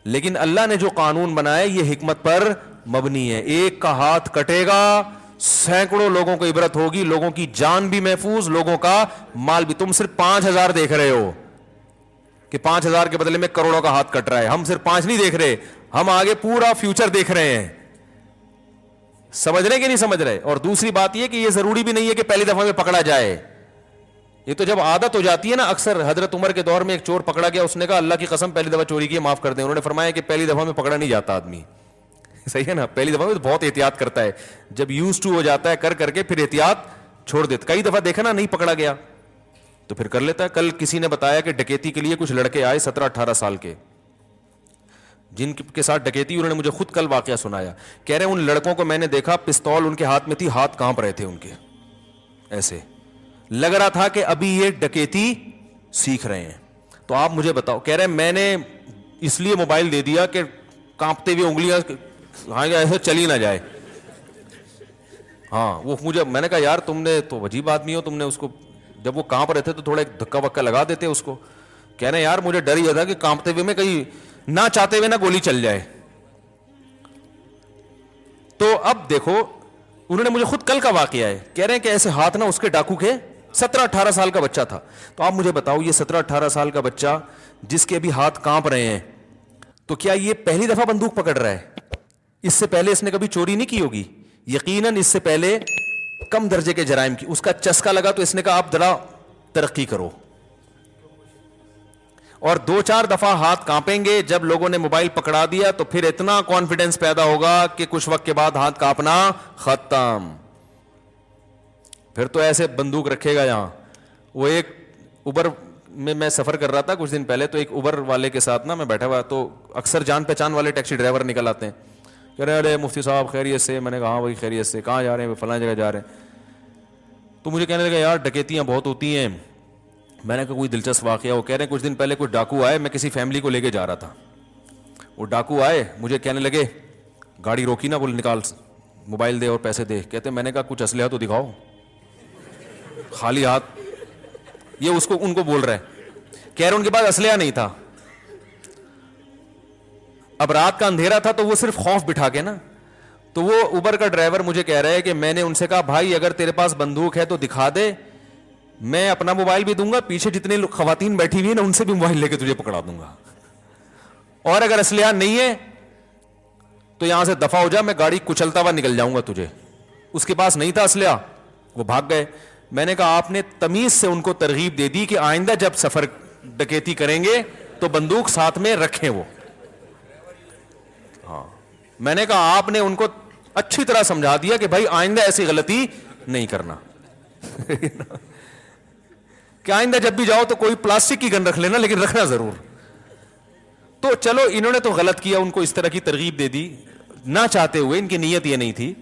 لیکن اللہ نے جو قانون بنایا یہ حکمت پر مبنی ہے. ایک کا ہاتھ کٹے گا, سینکڑوں لوگوں کو عبرت ہوگی, لوگوں کی جان بھی محفوظ, لوگوں کا مال بھی. تم صرف 5,000 دیکھ رہے ہو, کہ 5,000 کے بدلے میں کروڑوں کا ہاتھ کٹ رہا ہے. ہم صرف 5 نہیں دیکھ رہے, ہم آگے پورا فیوچر دیکھ رہے ہیں. سمجھ رہے کہ نہیں سمجھ رہے؟ اور دوسری بات یہ کہ یہ ضروری بھی نہیں ہے کہ پہلی دفعہ میں پکڑا جائے. یہ تو جب عادت ہو جاتی ہے نا. اکثر حضرت عمر کے دور میں ایک چور پکڑا گیا, اس نے کہا اللہ کی قسم پہلی دفعہ چوری کی معاف کر دیں. انہوں نے فرمایا کہ پہلی دفعہ میں پکڑا نہیں جاتا آدمی. صحیح ہے نا, پہلی دفعہ میں تو بہت احتیاط کرتا ہے, جب یوز ٹو ہو جاتا ہے کر کے پھر احتیاط چھوڑ دیتا. کئی دفعہ دیکھا نا نہیں پکڑا گیا تو پھر کر لیتا ہے. کل کسی نے بتایا کہ ڈکیتی کے لیے کچھ لڑکے آئے 17-18 سال کے, جن کے ساتھ ڈکیتی, انہوں نے مجھے خود کل واقعہ سنایا. کہہ رہے ہیں ان لڑکوں کو میں نے دیکھا, پستول ان کے ہاتھ میں تھی, ہاتھ کانپ رہے تھے ان کے, ایسے لگ رہا تھا کہ ابھی یہ ڈکیتی سیکھ رہے ہیں. تو آپ مجھے بتاؤ, کہہ رہے ہیں میں نے اس لیے موبائل دے دیا کہ کانپتے ہوئے انگلیاں ایسے چلی نہ جائے. ہاں وہ مجھے, میں نے کہا یار تم نے تو عجیب آدمی ہو, تم نے اس کو جب وہ کانپ رہے تھے تو تھوڑا ایک دھکا وکا لگا دیتے اس کو. کہہ رہے ہیں یار مجھے ڈر یہ تھا کہ کانپتے ہوئے میں کہیں نہ چاہتے ہوئے نہ گولی چل جائے. تو اب دیکھو انہوں نے مجھے خود کل کا واقعہ ہے, کہہ رہے ہیں کہ ایسے ہاتھ نہ اس کے ڈاکو کے 17-18 سال کا بچہ تھا. تو آپ مجھے بتاؤ یہ 17-18 سال کا بچہ جس کے ابھی ہاتھ کانپ رہے ہیں, تو کیا یہ پہلی دفعہ بندوق پکڑ رہا ہے؟ اس سے پہلے اس نے کبھی چوری نہیں کی ہوگی, یقیناً اس سے پہلے کم درجے کے جرائم کی. اس کا چسکا لگا تو اس نے کہا آپ ذرا ترقی کرو, اور 2-4 دفعہ ہاتھ کانپیں گے. جب لوگوں نے موبائل پکڑا دیا تو پھر اتنا کانفیڈنس پیدا ہوگا کہ کچھ وقت کے بعد ہاتھ کانپنا ختم. پھر تو ایسے بندوق رکھے گا یہاں. وہ ایک اوبر میں سفر کر رہا تھا کچھ دن پہلے, تو ایک اوبر والے کے ساتھ نا میں بیٹھا ہوا, تو اکثر جان پہچان والے ٹیکسی ڈرائیور نکل آتے ہیں, کہہ رہے ارے مفتی صاحب خیریت سے؟ میں نے کہا ہاں وہی خیریت سے. کہاں جا رہے ہیں؟ فلاں جگہ جا رہے ہیں. تو مجھے کہنے لگا یار ڈکیتیاں بہت ہوتی ہیں. میں نے کہا کوئی دلچسپ واقعہ؟ وہ کہہ رہے ہیں کچھ دن پہلے کچھ ڈاکو آئے, میں کسی فیملی کو لے کے جا رہا تھا. وہ ڈاکو آئے, مجھے کہنے لگے, گاڑی روکی نا, بول نکال موبائل دے اور پیسے دے. کہتے میں نے کہا کچھ اسلحہ تو دکھاؤ, خالی ہاتھ. یہ اس کو ان کو بول رہے ہیں, کہہ رہے ان کے پاس اسلحہ نہیں تھا. اب رات کا اندھیرا تھا تو وہ صرف خوف بٹھا کے نا, تو وہ اوبر کا ڈرائیور مجھے کہہ رہا ہے کہ میں نے ان سے کہا بھائی اگر تیرے پاس بندوق ہے تو دکھا دے, میں اپنا موبائل بھی دوں گا, پیچھے جتنے خواتین بیٹھی ہوئی ہیں نا ان سے بھی موبائل لے کے تجھے پکڑا دوں گا, اور اگر اسلحہ نہیں ہے تو یہاں سے دفع ہو جا, میں گاڑی کچلتا ہوا نکل جاؤں گا تجھے. اس کے پاس نہیں تھا اسلحہ, وہ بھاگ گئے. میں نے کہا آپ نے تمیز سے ان کو ترغیب دے دی کہ آئندہ جب سفر ڈکیتی کریں گے تو بندوق ساتھ میں رکھیں. وہ ہاں, میں نے کہا آپ نے ان کو اچھی طرح سمجھا دیا کہ بھائی آئندہ ایسی غلطی نہیں کرنا. کہ آئندہ جب بھی جاؤ تو کوئی پلاسٹک کی گن رکھ لینا, لیکن رکھنا ضرور. تو چلو انہوں نے تو غلط کیا, ان کو اس طرح کی ترغیب دے دی نہ چاہتے ہوئے, ان کی نیت یہ نہیں تھی.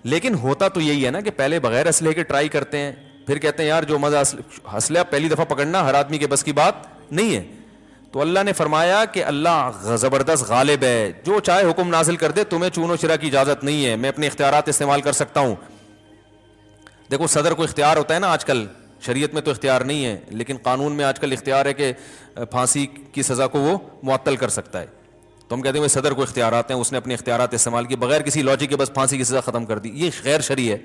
لیکن ہوتا تو یہی ہے نا کہ پہلے بغیر اسلحے کے ٹرائی کرتے ہیں, پھر کہتے ہیں یار جو مزہ اسلحہ پہلی دفعہ پکڑنا ہر آدمی کے بس کی بات نہیں ہے. تو اللہ نے فرمایا کہ اللہ زبردست غالب ہے, جو چاہے حکم نازل کر دے, تمہیں چون و چرا کی اجازت نہیں ہے, میں اپنے اختیارات استعمال کر سکتا ہوں. دیکھو صدر کو اختیار ہوتا ہے نا آج کل, شریعت میں تو اختیار نہیں ہے, لیکن قانون میں آج کل اختیار ہے کہ پھانسی کی سزا کو وہ معطل کر سکتا ہے. تو ہم کہتے ہیں صدر کو اختیارات ہیں, اس نے اپنے اختیارات استعمال کیے بغیر کسی لاجک کے, بس پھانسی کی سزا ختم کر دی. یہ غیر شرعی ہے.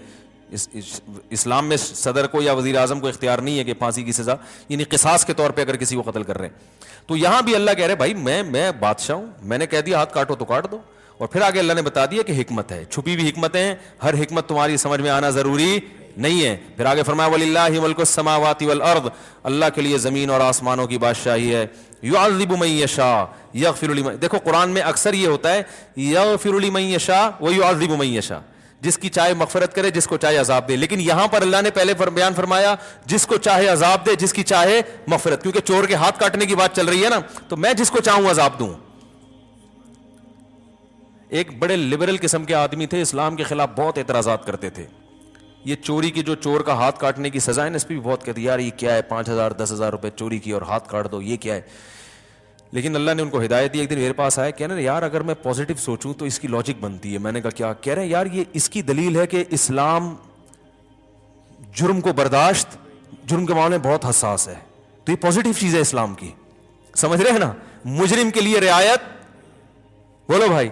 اسلام میں صدر کو یا وزیر اعظم کو اختیار نہیں ہے کہ پھانسی کی سزا, یعنی قصاص کے طور پہ اگر کسی کو قتل کر رہے ہیں. تو یہاں بھی اللہ کہہ رہے بھائی میں بادشاہ ہوں, میں نے کہہ دیا ہاتھ کاٹو تو کاٹ دو. اور پھر آگے اللہ نے بتا دیا کہ حکمت ہے, چھپی ہوئی حکمتیں ہیں, ہر حکمت تمہاری سمجھ میں آنا ضروری نہیں ہے. پھر آگے فرمایا وَلِلَّهِ مُلْكُ السَّمَاوَاتِ وَالْأَرْضِ, اللہ کے لیے زمین اور آسمانوں کی بادشاہی ہے. يُعَذِّبُ مَن يَشَاءُ يَغْفِرُ لِمَن, دیکھو قرآن میں اکثر یہ ہوتا ہے يَغْفِرُ لِمَن يَشَاءُ وَيُعَذِّبُ مَن يَشَاءُ, جس کی چاہے مغفرت کرے, جس کو چاہے عذاب دے. لیکن یہاں پر اللہ نے پہلے بیان فرمایا جس کو چاہے عذاب دے, جس کی چاہے مغفرت, کیونکہ چور کے ہاتھ کاٹنے کی بات چل رہی ہے نا, تو میں جس کو چاہوں عذاب دوں. ایک بڑے لبرل قسم کے آدمی تھے, اسلام کے خلاف بہت اعتراضات کرتے تھے. یہ چوری کی, جو چور کا ہاتھ کاٹنے کی سزا ہے نا, اس پہ بھی بہت کہتے یار یہ کیا ہے, 5,000 10,000 روپے چوری کی اور ہاتھ کاٹ دو, یہ کیا ہے. لیکن اللہ نے ان کو ہدایت دی. ایک دن میرے پاس آئے, کہنے یار اگر میں پازیٹیو سوچوں تو اس کی لاجک بنتی ہے. میں نے کہا کیا؟ کہہ رہے ہیں یار یہ اس کی دلیل ہے کہ اسلام جرم کو برداشت, جرم کے معاملے میں بہت حساس ہے. تو یہ پازیٹیو چیز ہے اسلام کی, سمجھ رہے ہیں نا. مجرم کے لیے رعایت, بولو بھائی,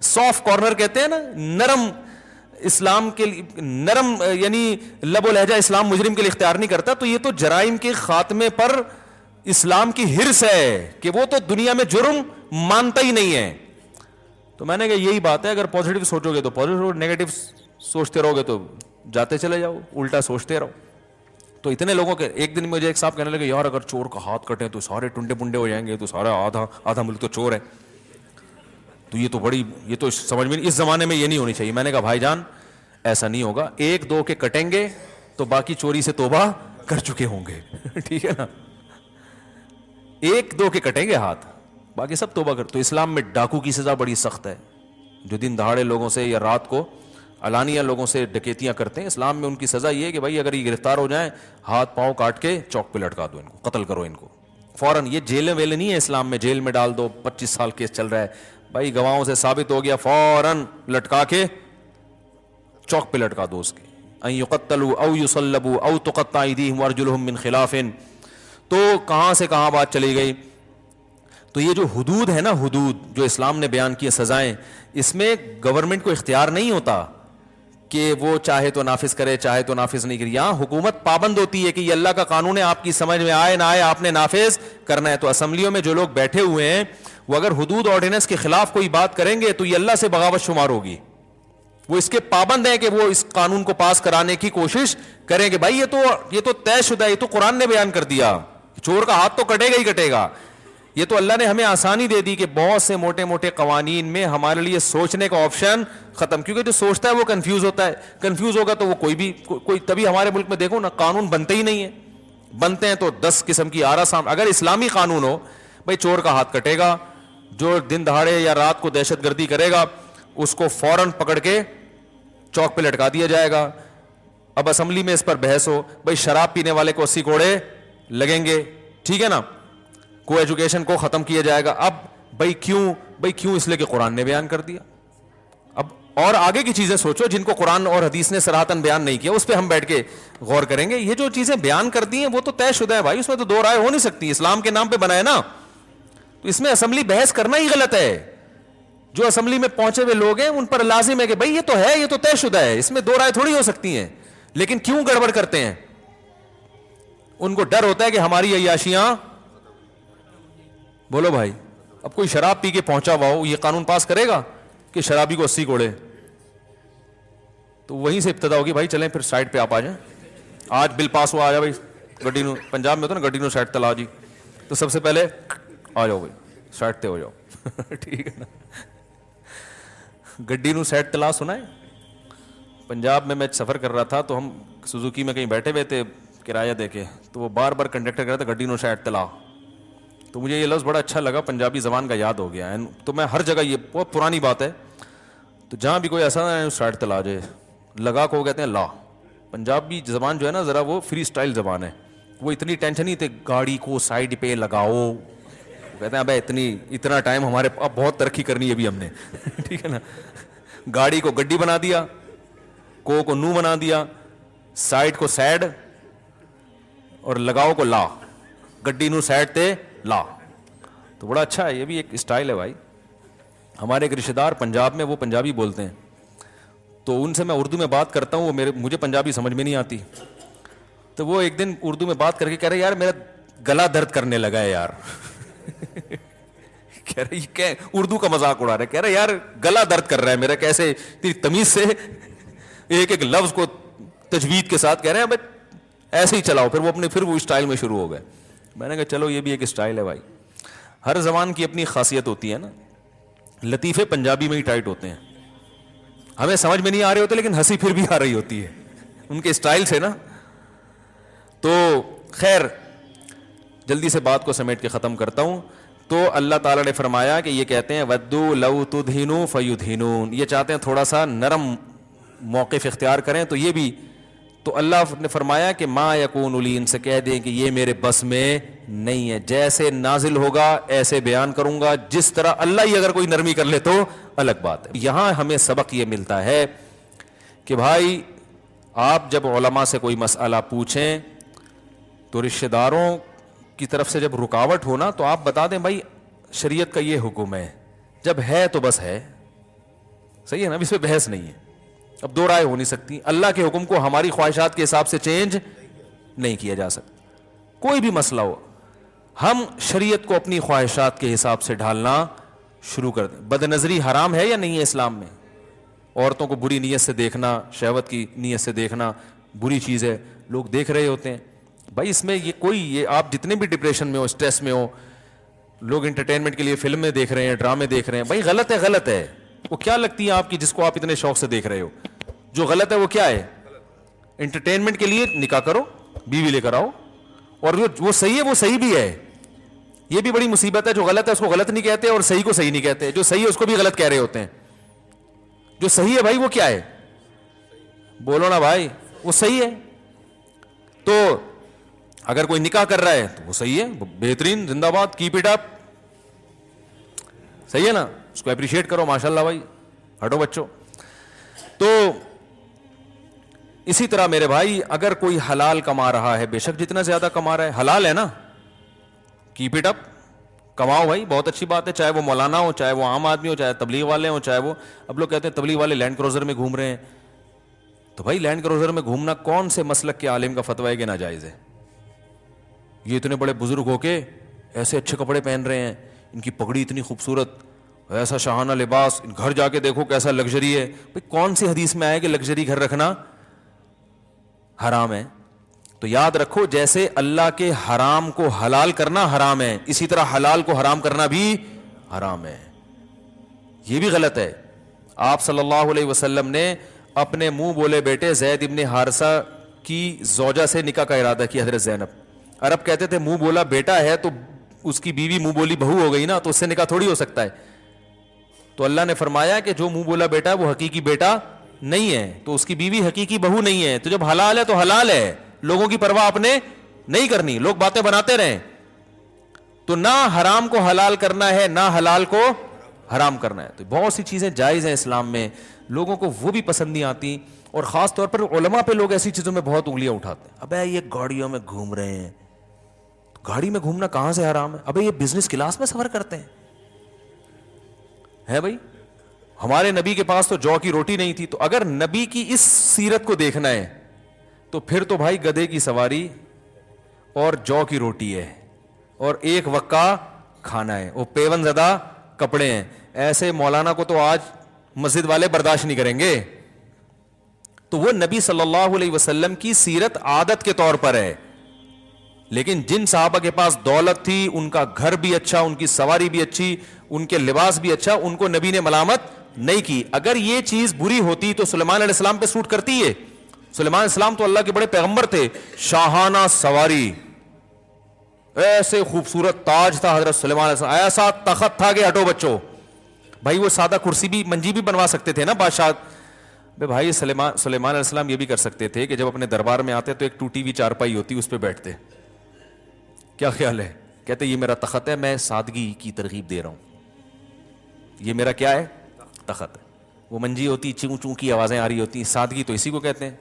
سافٹ کارنر کہتے ہیں نا, نرم اسلام کے لیے, نرم یعنی لب و لہجہ اسلام مجرم کے لیے اختیار نہیں کرتا. تو یہ تو جرائم کے خاتمے پر اسلام کی ہرس ہے کہ وہ تو دنیا میں جرم مانتا ہی نہیں ہے. تو میں نے کہا یہی بات ہے, اگر پازیٹیو سوچو گے تو پازیٹیو, نیگیٹو سوچتے رہو گے تو جاتے چلے جاؤ, الٹا سوچتے رہو. تو اتنے لوگوں کے ایک دن مجھے ایک صاحب کہنے لگے یار اگر چور کا ہاتھ کٹے تو سارے ٹنڈے پنڈے ہو جائیں گے, تو سارا آدھا ملک تو چور ہے. تو یہ تو سمجھ میں نہیں, اس زمانے میں یہ نہیں ہونی چاہیے. میں نے کہا بھائی جان ایسا نہیں ہوگا, ایک دو کے کٹیں گے تو باقی چوری سے توبہ کر چکے ہوں گے. ٹھیک ہے نا, ایک دو کے کٹیں گے ہاتھ, باقی سب توبہ کر. تو اسلام میں ڈاکو کی سزا بڑی سخت ہے, جو دن دہاڑے لوگوں سے یا رات کو علانیہ لوگوں سے ڈکیتیاں کرتے ہیں. اسلام میں ان کی سزا یہ ہے کہ بھائی اگر یہ گرفتار ہو جائیں, ہاتھ پاؤں کاٹ کے چوک پہ لٹکا دو ان کو, قتل کرو ان کو فوراً. یہ جیلیں ویلیں نہیں ہے اسلام میں, جیل میں ڈال دو, 25 سال کیس چل رہا ہے. بھائی گواہوں سے ثابت ہو گیا, فوراً لٹکا کے چوک پہ لٹکا دو اس کے. ان یقتلوا او یصلبوا او تقطع ایدیہم وارجلہم من خلاف. تو کہاں سے کہاں بات چلی گئی. تو یہ جو حدود ہے نا, حدود جو اسلام نے بیان کی سزائیں, اس میں گورنمنٹ کو اختیار نہیں ہوتا کہ وہ چاہے تو نافذ کرے چاہے تو نافذ نہیں کرے. یہاں حکومت پابند ہوتی ہے کہ یہ اللہ کا قانون ہے, آپ کی سمجھ میں آئے نہ آئے آپ نے نافذ کرنا ہے. تو اسمبلیوں میں جو لوگ بیٹھے ہوئے ہیں وہ اگر حدود آرڈیننس کے خلاف کوئی بات کریں گے تو یہ اللہ سے بغاوت شمار ہوگی. وہ اس کے پابند ہیں کہ وہ اس قانون کو پاس کرانے کی کوشش کریں کہ بھائی یہ تو طے شدہ ہے, یہ تو قرآن نے بیان کر دیا, چور کا ہاتھ تو کٹے گا ہی کٹے گا. یہ تو اللہ نے ہمیں آسانی دے دی کہ بہت سے موٹے موٹے قوانین میں ہمارے لیے سوچنے کا آپشن ختم, کیونکہ جو سوچتا ہے وہ کنفیوز ہوتا ہے, کنفیوز ہوگا تو وہ کوئی تبھی ہمارے ملک میں دیکھو نا قانون بنتے ہی نہیں ہے, بنتے ہیں تو 10 قسم کی آرا سام. اگر اسلامی قانون ہو بھائی چور کا ہاتھ کٹے گا, جو دن دہاڑے یا رات کو دہشت گردی کرے گا اس کو فوراً پکڑ کے چوک پہ لٹکا دیا جائے گا. اب اسمبلی میں اس پر بحث ہو, بھائی شراب پینے والے کو 80 کوڑے لگیں گے, ٹھیک ہے نا, کو ایجوکیشن کو ختم کیا جائے گا. اب بھائی کیوں, اس لیے کہ قرآن نے بیان کر دیا. اب اور آگے کی چیزیں سوچو جن کو قرآن اور حدیث نے صراحتاً بیان نہیں کیا, اس پہ ہم بیٹھ کے غور کریں گے. یہ جو چیزیں بیان کر دی ہیں وہ تو طے شدہ ہے بھائی, اس میں تو دو رائے ہو نہیں سکتی. اسلام کے نام پہ بنا ہے نا, تو اس میں اسمبلی بحث کرنا ہی غلط ہے. جو اسمبلی میں پہنچے ہوئے لوگ ہیں ان پر لازم ہے کہ بھائی یہ تو ہے, یہ تو طے شدہ ہے, اس میں دو رائے تھوڑی ہو سکتی ہیں. لیکن کیوں گڑبڑ کرتے ہیں, ان کو ڈر ہوتا ہے کہ ہماری عیاشیاں. بولو بھائی, اب کوئی شراب پی کے پہنچا ہوا ہو, یہ قانون پاس کرے گا کہ شرابی کو 80 کوڑے؟ تو وہیں سے ابتدا ہوگی, بھائی چلیں پھر سائڈ پہ آپ آ جائیں, آج بل پاس ہوا, آ جا بھائی گڈی نو, پنجاب میں ہوتا نا گڈی نو سائڈ تلا جی, تو سب سے پہلے آ جاؤ بھائی سائڈ تے ہو جاؤ. ٹھیک ہے نا, گڈی نو سائڈ تلا سنا ہے. پنجاب میں سفر کر رہا تھا تو ہم سوزوکی میں کہیں بیٹھے ہوئے تھے کرایہ دے کے, تو وہ بار بار کنڈکٹر کہہ رہا تھا گڈی نو سائڈ تلا. تو مجھے یہ لفظ بڑا اچھا لگا, پنجابی زبان کا یاد ہو گیا ہے, تو میں ہر جگہ, یہ بہت پرانی بات ہے, تو جہاں بھی کوئی ایسا نہ سائڈ تلا جائے لگا کو وہ کہتے ہیں لا. پنجابی زبان جو ہے نا ذرا وہ فری سٹائل زبان ہے, وہ اتنی ٹینشن نہیں تھے گاڑی کو سائڈ پہ لگاؤ, کہتے ہیں ابے اتنا ٹائم ہمارے, اب بہت ترقی کرنی ہے ابھی ہم نے. ٹھیک ہے نا, گاڑی کو گڈی بنا دیا, کو نو بنا دیا, سائڈ کو سیڈ اور لگاؤ کو لا, گڈی نو سائڈ تے لا. تو بڑا اچھا ہے, یہ بھی ایک اسٹائل ہے بھائی. ہمارے ایک رشتہ دار پنجاب میں, وہ پنجابی بولتے ہیں, تو ان سے میں اردو میں بات کرتا ہوں, وہ مجھے پنجابی سمجھ میں نہیں آتی. تو وہ ایک دن اردو میں بات کر کے کہہ رہے یار میرا گلا درد کرنے لگا ہے یار. کہہ رہے کیا اردو کا مذاق اڑا رہے, کہہ رہے یار گلا درد کر رہا ہے میرا, کیسے تمیز سے ایک ایک لفظ کو تجوید کے ساتھ کہہ رہے ہیں, بھائی ایسے ہی چلاؤ. پھر وہ اسٹائل میں شروع ہو گئے. میں نے کہا چلو یہ بھی ایک اسٹائل ہے بھائی, ہر زبان کی اپنی خاصیت ہوتی ہے نا. لطیفے پنجابی میں ہی ٹائٹ ہوتے ہیں, ہمیں سمجھ میں نہیں آ رہے ہوتے لیکن ہنسی پھر بھی آ رہی ہوتی ہے ان کے اسٹائل سے نا. تو خیر جلدی سے بات کو سمیٹ کے ختم کرتا ہوں. تو اللہ تعالیٰ نے فرمایا کہ یہ کہتے ہیں ودو لو تدہنوا فیدہنون, یہ چاہتے ہیں تھوڑا سا نرم موقف اختیار کریں, تو یہ بھی. تو اللہ نے فرمایا کہ ما یکون لی, ان سے کہہ دیں کہ یہ میرے بس میں نہیں ہے, جیسے نازل ہوگا ایسے بیان کروں گا, جس طرح اللہ ہی اگر کوئی نرمی کر لے تو الگ بات ہے. یہاں ہمیں سبق یہ ملتا ہے کہ بھائی آپ جب علماء سے کوئی مسئلہ پوچھیں تو رشتہ داروں کی طرف سے جب رکاوٹ ہونا تو آپ بتا دیں بھائی شریعت کا یہ حکم ہے, جب ہے تو بس ہے, صحیح ہے نا, اس پہ بحث نہیں ہے. اب دو رائے ہو نہیں سکتی, اللہ کے حکم کو ہماری خواہشات کے حساب سے چینج نہیں کیا جا سکتا. کوئی بھی مسئلہ ہو, ہم شریعت کو اپنی خواہشات کے حساب سے ڈھالنا شروع کر دیں. بد نظری حرام ہے یا نہیں ہے اسلام میں؟ عورتوں کو بری نیت سے دیکھنا, شہوت کی نیت سے دیکھنا بری چیز ہے. لوگ دیکھ رہے ہوتے ہیں بھائی, اس میں یہ آپ جتنے بھی ڈپریشن میں ہو, اسٹریس میں ہو, لوگ انٹرٹینمنٹ کے لیے فلمیں دیکھ رہے ہیں, ڈرامے دیکھ رہے ہیں, بھائی غلط ہے, غلط ہے. وہ کیا لگتی ہے آپ کی جس کو آپ اتنے شوق سے دیکھ رہے ہو؟ جو غلط ہے وہ کیا ہے؟ انٹرٹینمنٹ کے لیے نکاح کرو, بیوی لے کر آؤ, اور وہ صحیح ہے وہ صحیح بھی ہے. یہ بھی بڑی مصیبت ہے, جو غلط ہے اس کو غلط نہیں کہتے اور صحیح کو صحیح نہیں کہتے, جو صحیح ہے اس کو بھی غلط کہہ رہے ہوتے ہیں. جو صحیح ہے بھائی وہ کیا ہے؟ بولو نا بھائی, وہ صحیح ہے. تو اگر کوئی نکاح کر رہا ہے تو وہ صحیح ہے, بہترین, زندہ باد, کیپ اٹ اپ, صحیح ہے نا, اس کو اپریشیٹ کرو, ماشاءاللہ بھائی, ہٹو بچوں. تو اسی طرح میرے بھائی اگر کوئی حلال کما رہا ہے, بے شک جتنا زیادہ کما رہا ہے حلال ہے نا, کیپ اٹ اپ, کماؤ بھائی, بہت اچھی بات ہے. چاہے وہ مولانا ہو, چاہے وہ عام آدمی ہو, چاہے تبلیغ والے ہوں, چاہے وہ, اب لوگ کہتے ہیں تبلیغ والے لینڈ کروزر میں گھوم رہے ہیں, تو بھائی لینڈ کروزر میں گھومنا کون سے مسلک کے عالم کا فتویٰ ہے کہ ناجائز ہے؟ یہ اتنے بڑے بزرگ ہو کے ایسے اچھے کپڑے پہن رہے ہیں, ان کی پگڑی اتنی خوبصورت, ایسا شاہانہ لباس, گھر جا کے دیکھو کیسا لگژری ہے. بھائی کون سی حدیث میں آئے کہ لگژری گھر رکھنا حرام ہے؟ تو یاد رکھو, جیسے اللہ کے حرام کو حلال کرنا حرام ہے, اسی طرح حلال کو حرام کرنا بھی حرام ہے. یہ بھی غلط ہے. آپ صلی اللہ علیہ وسلم نے اپنے منہ بولے بیٹے زید ابن حارثہ کی زوجہ سے نکاح کا ارادہ کیا, حضرت زینب. عرب کہتے تھے منہ بولا بیٹا ہے تو اس کی بیوی منہ بولی بہو ہو گئی نا, تو اس سے نکاح تھوڑی ہو سکتا ہے. تو اللہ نے فرمایا کہ جو منہ بولا بیٹا ہے وہ حقیقی بیٹا نہیں ہے, تو اس کی بیوی حقیقی بہو نہیں ہے. تو جب حلال ہے تو حلال ہے, لوگوں کی پرواہ آپ نے نہیں کرنی, لوگ باتیں بناتے رہیں. تو نہ حرام کو حلال کرنا ہے, نہ حلال کو حرام کرنا ہے. تو بہت سی چیزیں جائز ہیں اسلام میں, لوگوں کو وہ بھی پسند نہیں آتی, اور خاص طور پر علماء پہ لوگ ایسی چیزوں میں بہت انگلیاں اٹھاتے ہیں. ابے یہ گاڑیوں میں گھوم رہے ہیں, گاڑی میں گھومنا کہاں سے حرام ہے؟ ابے یہ بزنس کلاس میں سفر کرتے ہیں, ہے بھائی. ہمارے نبی کے پاس تو جو کی روٹی نہیں تھی. تو اگر نبی کی اس سیرت کو دیکھنا ہے تو پھر تو بھائی گدھے کی سواری اور جو کی روٹی ہے, اور ایک وقت کا کھانا ہے, وہ پیون زدہ کپڑے ہیں. ایسے مولانا کو تو آج مسجد والے برداشت نہیں کریں گے. تو وہ نبی صلی اللہ علیہ وسلم کی سیرت عادت کے طور پر ہے. لیکن جن صحابہ کے پاس دولت تھی, ان کا گھر بھی اچھا, ان کی سواری بھی اچھی, ان کے لباس بھی اچھا, ان کو نبی نے ملامت نہیں کی. اگر یہ چیز بری ہوتی تو سلیمان علیہ السلام پہ سوٹ کرتی ہے. سلیمان علیہ السلام تو اللہ کے بڑے پیغمبر تھے, شاہانہ سواری, ایسے خوبصورت تاج تھا حضرت سلیمان علیہ السلام, ایسا تخت تھا کہ ہٹو بچوں. بھائی وہ سادہ کرسی بھی, منجی بھی بنوا سکتے تھے نا بادشاہ. بھائی سلیمان علیہ السلام یہ بھی کر سکتے تھے کہ جب اپنے دربار میں آتے تو ایک ٹوٹی ہوئی چارپائی ہوتی, اس پہ بیٹھتے. کیا خیال ہے؟ کہتے یہ میرا تخت ہے, میں سادگی کی ترغیب دے رہا ہوں, یہ میرا کیا ہے؟ تخت ہے. وہ منجی ہوتی, چوں چوں کی آوازیں آ رہی ہوتی, سادگی تو اسی کو کہتے ہیں.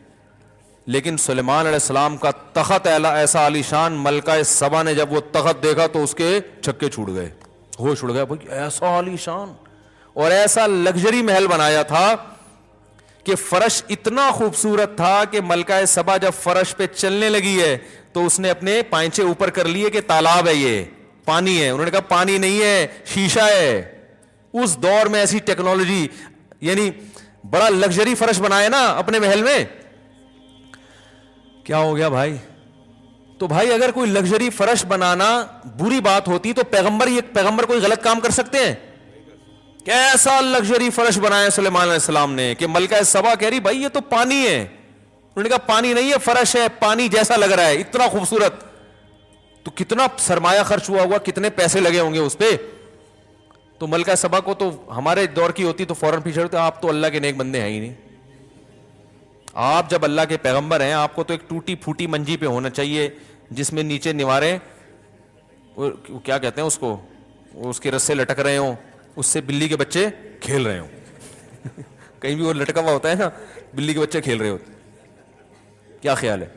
لیکن سلیمان علیہ السلام کا تخت ایسا عالی شان, ملکہ سبا نے جب وہ تخت دیکھا تو اس کے چھکے چھوٹ گئے, ہوش اڑ گیا. بھائی ایسا عالی شان اور ایسا لگژری محل بنایا تھا کہ فرش اتنا خوبصورت تھا کہ ملکہ سبا جب فرش پہ چلنے لگی ہے تو اس نے اپنے پائنچے اوپر کر لیے کہ تالاب ہے, یہ پانی ہے. انہوں نے کہا پانی نہیں ہے, شیشہ ہے. اس دور میں ایسی ٹیکنالوجی, یعنی بڑا لگژری فرش بنایا نا اپنے محل میں. کیا ہو گیا بھائی؟ تو بھائی اگر کوئی لگژری فرش بنانا بری بات ہوتی تو پیغمبر کوئی غلط کام کر سکتے ہیں؟ کیسا لگژری فرش بنایا سلیمان علیہ السلام نے کہ ملکہ سبا کہہ رہی بھائی یہ تو پانی ہے. انہوں نے کہا پانی نہیں ہے, فرش ہے, پانی جیسا لگ رہا ہے, اتنا خوبصورت. تو کتنا سرمایہ خرچ ہوا ہوگا, کتنے پیسے لگے ہوں گے اس پہ. تو ملکہ سبا کو تو ہمارے دور کی ہوتی تو فوراً پیچھے ہوتے, آپ تو اللہ کے نیک بندے ہیں ہی نہیں. آپ جب اللہ کے پیغمبر ہیں, آپ کو تو ایک ٹوٹی پھوٹی منجی پہ ہونا چاہیے جس میں نیچے نوارے, کیا کہتے ہیں اس کو, اس کے رسے لٹک رہے ہوں, اس سے بلی کے بچے کھیل رہے ہوں. کہیں بھی وہ لٹکا ہوا ہوتا ہے نا, بلی کے بچے کھیل رہے ہوتے. کیا خیال ہے؟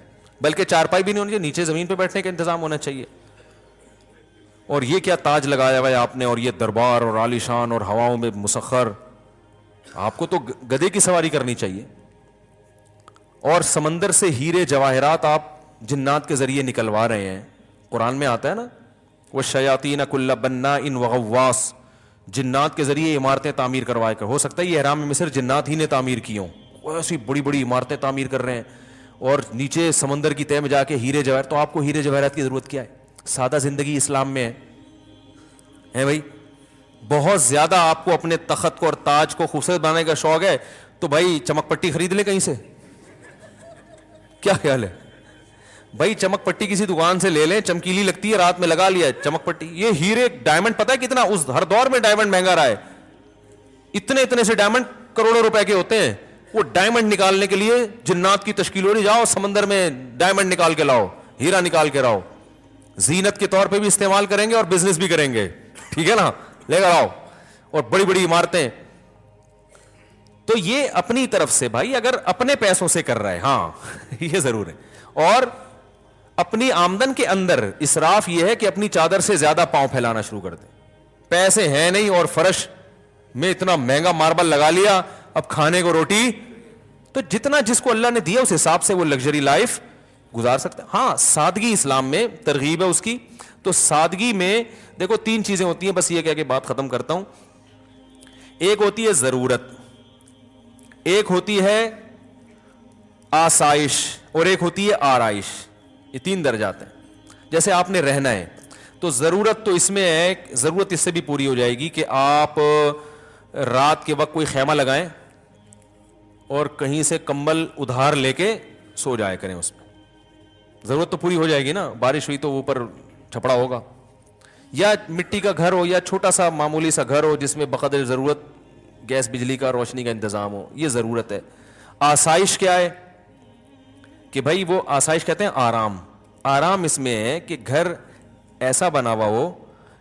بلکہ چارپائی بھی نہیں ہونی چاہیے, نیچے زمین پہ بیٹھنے کا انتظام ہونا چاہیے. اور یہ کیا تاج لگایا ہوا ہے آپ نے, اور یہ دربار اور عالی شان اور ہواؤں میں مسخر. آپ کو تو گدھے کی سواری کرنی چاہیے. اور سمندر سے ہیرے جواہرات آپ جنات کے ذریعے نکلوا رہے ہیں. قرآن میں آتا ہے نا والشیاطین کل بناء وغواص، جنات کے ذریعے عمارتیں تعمیر کروایا کر. ہو سکتا ہے یہ احرام مصر جنات ہی نے تعمیر کی ہوں، ایسی بڑی بڑی عمارتیں تعمیر کر رہے ہیں اور نیچے سمندر کی تہ میں جا کے ہیرے جواہر. تو آپ کو ہیرے جواہرات کی ضرورت کیا ہے؟ سادہ زندگی اسلام میں ہے بھائی. بہت زیادہ آپ کو اپنے تخت کو اور تاج کو خوبصورت بنانے کا شوق ہے تو بھائی چمک پٹی خرید لے کہیں سے. کیا خیال ہے بھائی؟ چمک پٹی کسی دکان سے لے لیں، چمکیلی لگتی ہے، رات میں لگا لیا چمک پٹی. یہ ہیرے ڈائمنڈ پتہ ہے کتنا، اس ہر دور میں ڈائمنڈ مہنگا رہا ہے. اتنے سے ڈائمنڈ کروڑوں روپے کے ہوتے ہیں. وہ ڈائمنڈ نکالنے کے لیے جنات کی تشکیل ہو رہی، جاؤ سمندر میں ڈائمنڈ نکال کے لاؤ، ہیرا نکال کے لاؤ. زینت کے طور پہ بھی استعمال کریں گے اور بزنس بھی کریں گے، ٹھیک ہے نا، لے کر آؤ. اور بڑی بڑی عمارتیں. تو یہ اپنی طرف سے بھائی اگر اپنے پیسوں سے کر رہا ہے، ہاں یہ ضرور ہے. اور اپنی آمدن کے اندر اسراف یہ ہے کہ اپنی چادر سے زیادہ پاؤں پھیلانا شروع کر دیں. پیسے ہیں نہیں اور فرش میں اتنا مہنگا ماربل لگا لیا، اب کھانے کو روٹی. تو جتنا جس کو اللہ نے دیا اس حساب سے وہ لگژری لائف گزار سکتا ہے. ہاں سادگی اسلام میں ترغیب ہے اس کی. تو سادگی میں دیکھو 3 چیزیں ہوتی ہیں، بس یہ کہہ کے بات ختم کرتا ہوں. ایک ہوتی ہے ضرورت، ایک ہوتی ہے آسائش، اور ایک ہوتی ہے آرائش. یہ 3 درجات ہیں. جیسے آپ نے رہنا ہے تو ضرورت تو اس میں ہے، ضرورت اس سے بھی پوری ہو جائے گی کہ آپ رات کے وقت کوئی خیمہ لگائیں اور کہیں سے کمبل ادھار لے کے سو جائے کریں. اس میں ضرورت تو پوری ہو جائے گی نا. بارش ہوئی تو اوپر چھپڑا ہوگا. یا مٹی کا گھر ہو یا چھوٹا سا معمولی سا گھر ہو جس میں بقدر ضرورت گیس بجلی کا روشنی کا انتظام ہو، یہ ضرورت ہے. آسائش کیا ہے کہ بھائی وہ آسائش کہتے ہیں آرام. آرام اس میں ہے کہ گھر ایسا بنا ہوا ہو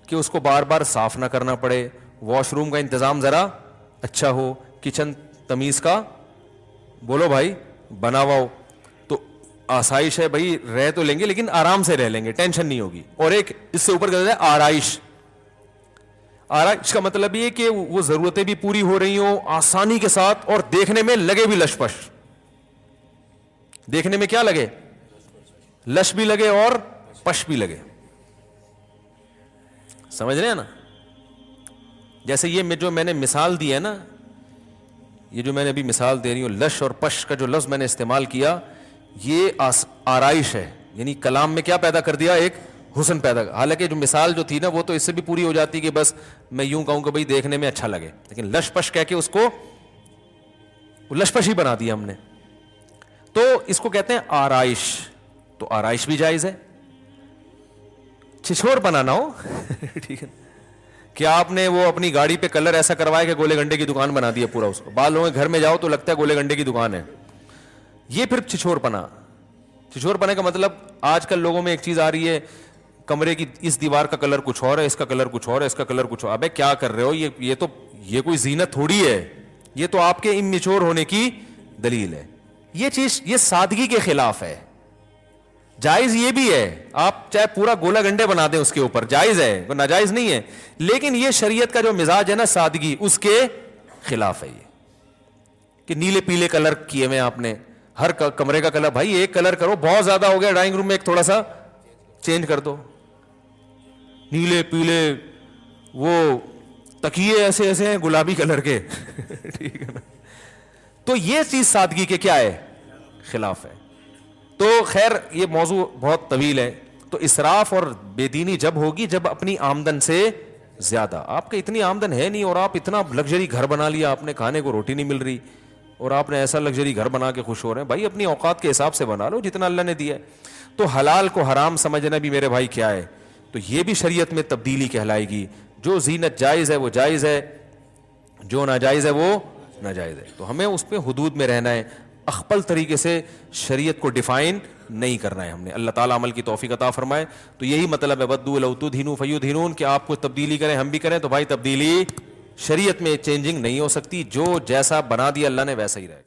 کہ اس کو بار بار صاف نہ کرنا پڑے، واش روم کا انتظام ذرا اچھا ہو، کچن تمیز کا بولو بھائی بنا ہوا ہو. تو آسائش ہے بھائی، رہ تو لیں گے لیکن آرام سے رہ لیں گے، ٹینشن نہیں ہوگی. اور ایک اس سے اوپر کہتے ہیں آرائش. آرائش کا مطلب یہ کہ وہ ضرورتیں بھی پوری ہو رہی ہوں آسانی کے ساتھ اور دیکھنے میں لگے بھی لش پش. دیکھنے میں کیا لگے؟ لش بھی لگے اور پش بھی لگے. سمجھ رہے ہیں نا؟ جیسے یہ جو میں نے مثال دی ہے نا، یہ جو میں نے ابھی مثال دے رہی ہوں، لش اور پش کا جو لفظ میں نے استعمال کیا، یہ آرائش ہے. یعنی کلام میں کیا پیدا کر دیا؟ ایک حسن پیدا. حالانکہ جو مثال جو تھی نا وہ تو اس سے بھی پوری ہو جاتی کہ بس میں یوں کہوں کہ بھائی دیکھنے میں اچھا لگے، لیکن لش پش کہہ کے اس کو لش پش ہی بنا دیا ہم نے. تو اس کو کہتے ہیں آرائش. تو آرائش بھی جائز ہے، چھچھور بنانا ہو ٹھیک ہے. کیا آپ نے وہ اپنی گاڑی پہ کلر ایسا کروایا کہ گولے گنڈے کی دکان بنا دیا پورا؟ اس کو بعض لوگوں کے گھر میں جاؤ تو لگتا ہے گولے گنڈے کی دکان ہے. یہ پھر چھچھور پنا. چھچھور پنے کا مطلب آج کل لوگوں میں ایک چیز آ رہی ہے، کمرے کی اس دیوار کا کلر کچھ اور ہے، اس کا کلر کچھ اور ہے، اس کا کلر کچھ اور. ابے کیا کر رہے ہو؟ یہ کوئی زینت تھوڑی ہے، یہ تو آپ کے اممیچور ہونے کی دلیل ہے. یہ چیز یہ سادگی کے خلاف ہے. جائز یہ بھی ہے، آپ چاہے پورا گولا گنڈے بنا دیں اس کے اوپر، جائز ہے، وہ ناجائز نہیں ہے. لیکن یہ شریعت کا جو مزاج ہے نا سادگی، اس کے خلاف ہے. یہ کہ نیلے پیلے کلر کیے ہوئے آپ نے ہر کمرے کا کلر. بھائی ایک کلر کرو، بہت زیادہ ہو گیا. ڈرائنگ روم میں ایک تھوڑا سا چینج کر دو. نیلے پیلے وہ تکیے ایسے ایسے ہیں گلابی کلر کے ٹھیک ہے نا. تو یہ چیز سادگی کے کیا ہے؟ خلاف ہے. تو خیر یہ موضوع بہت طویل ہے. تو اسراف اور بے دینی جب ہوگی جب اپنی آمدن سے زیادہ. آپ کے اتنی آمدن ہے نہیں اور آپ اتنا لگژری گھر بنا لیا، آپ نے کھانے کو روٹی نہیں مل رہی اور آپ نے ایسا لگژری گھر بنا کے خوش ہو رہے ہیں. بھائی اپنی اوقات کے حساب سے بنا لو جتنا اللہ نے دیا ہے. تو حلال کو حرام سمجھنا بھی میرے بھائی کیا ہے؟ تو یہ بھی شریعت میں تبدیلی کہلائے گی. جو زینت جائز ہے وہ جائز ہے، جو ناجائز ہے وہ ناجائز ہے. تو ہمیں اس پہ حدود میں رہنا ہے، اخپل طریقے سے شریعت کو ڈیفائن نہیں کرنا ہے ہم نے. اللہ تعالیٰ عمل کی توفیق عطا فرمائے. تو یہی مطلب ہے ودوا لو تدہنوا فیدہنون، کہ آپ کو تبدیلی کریں ہم بھی کریں. تو بھائی تبدیلی شریعت میں چینجنگ نہیں ہو سکتی، جو جیسا بنا دیا اللہ نے ویسا ہی رہے.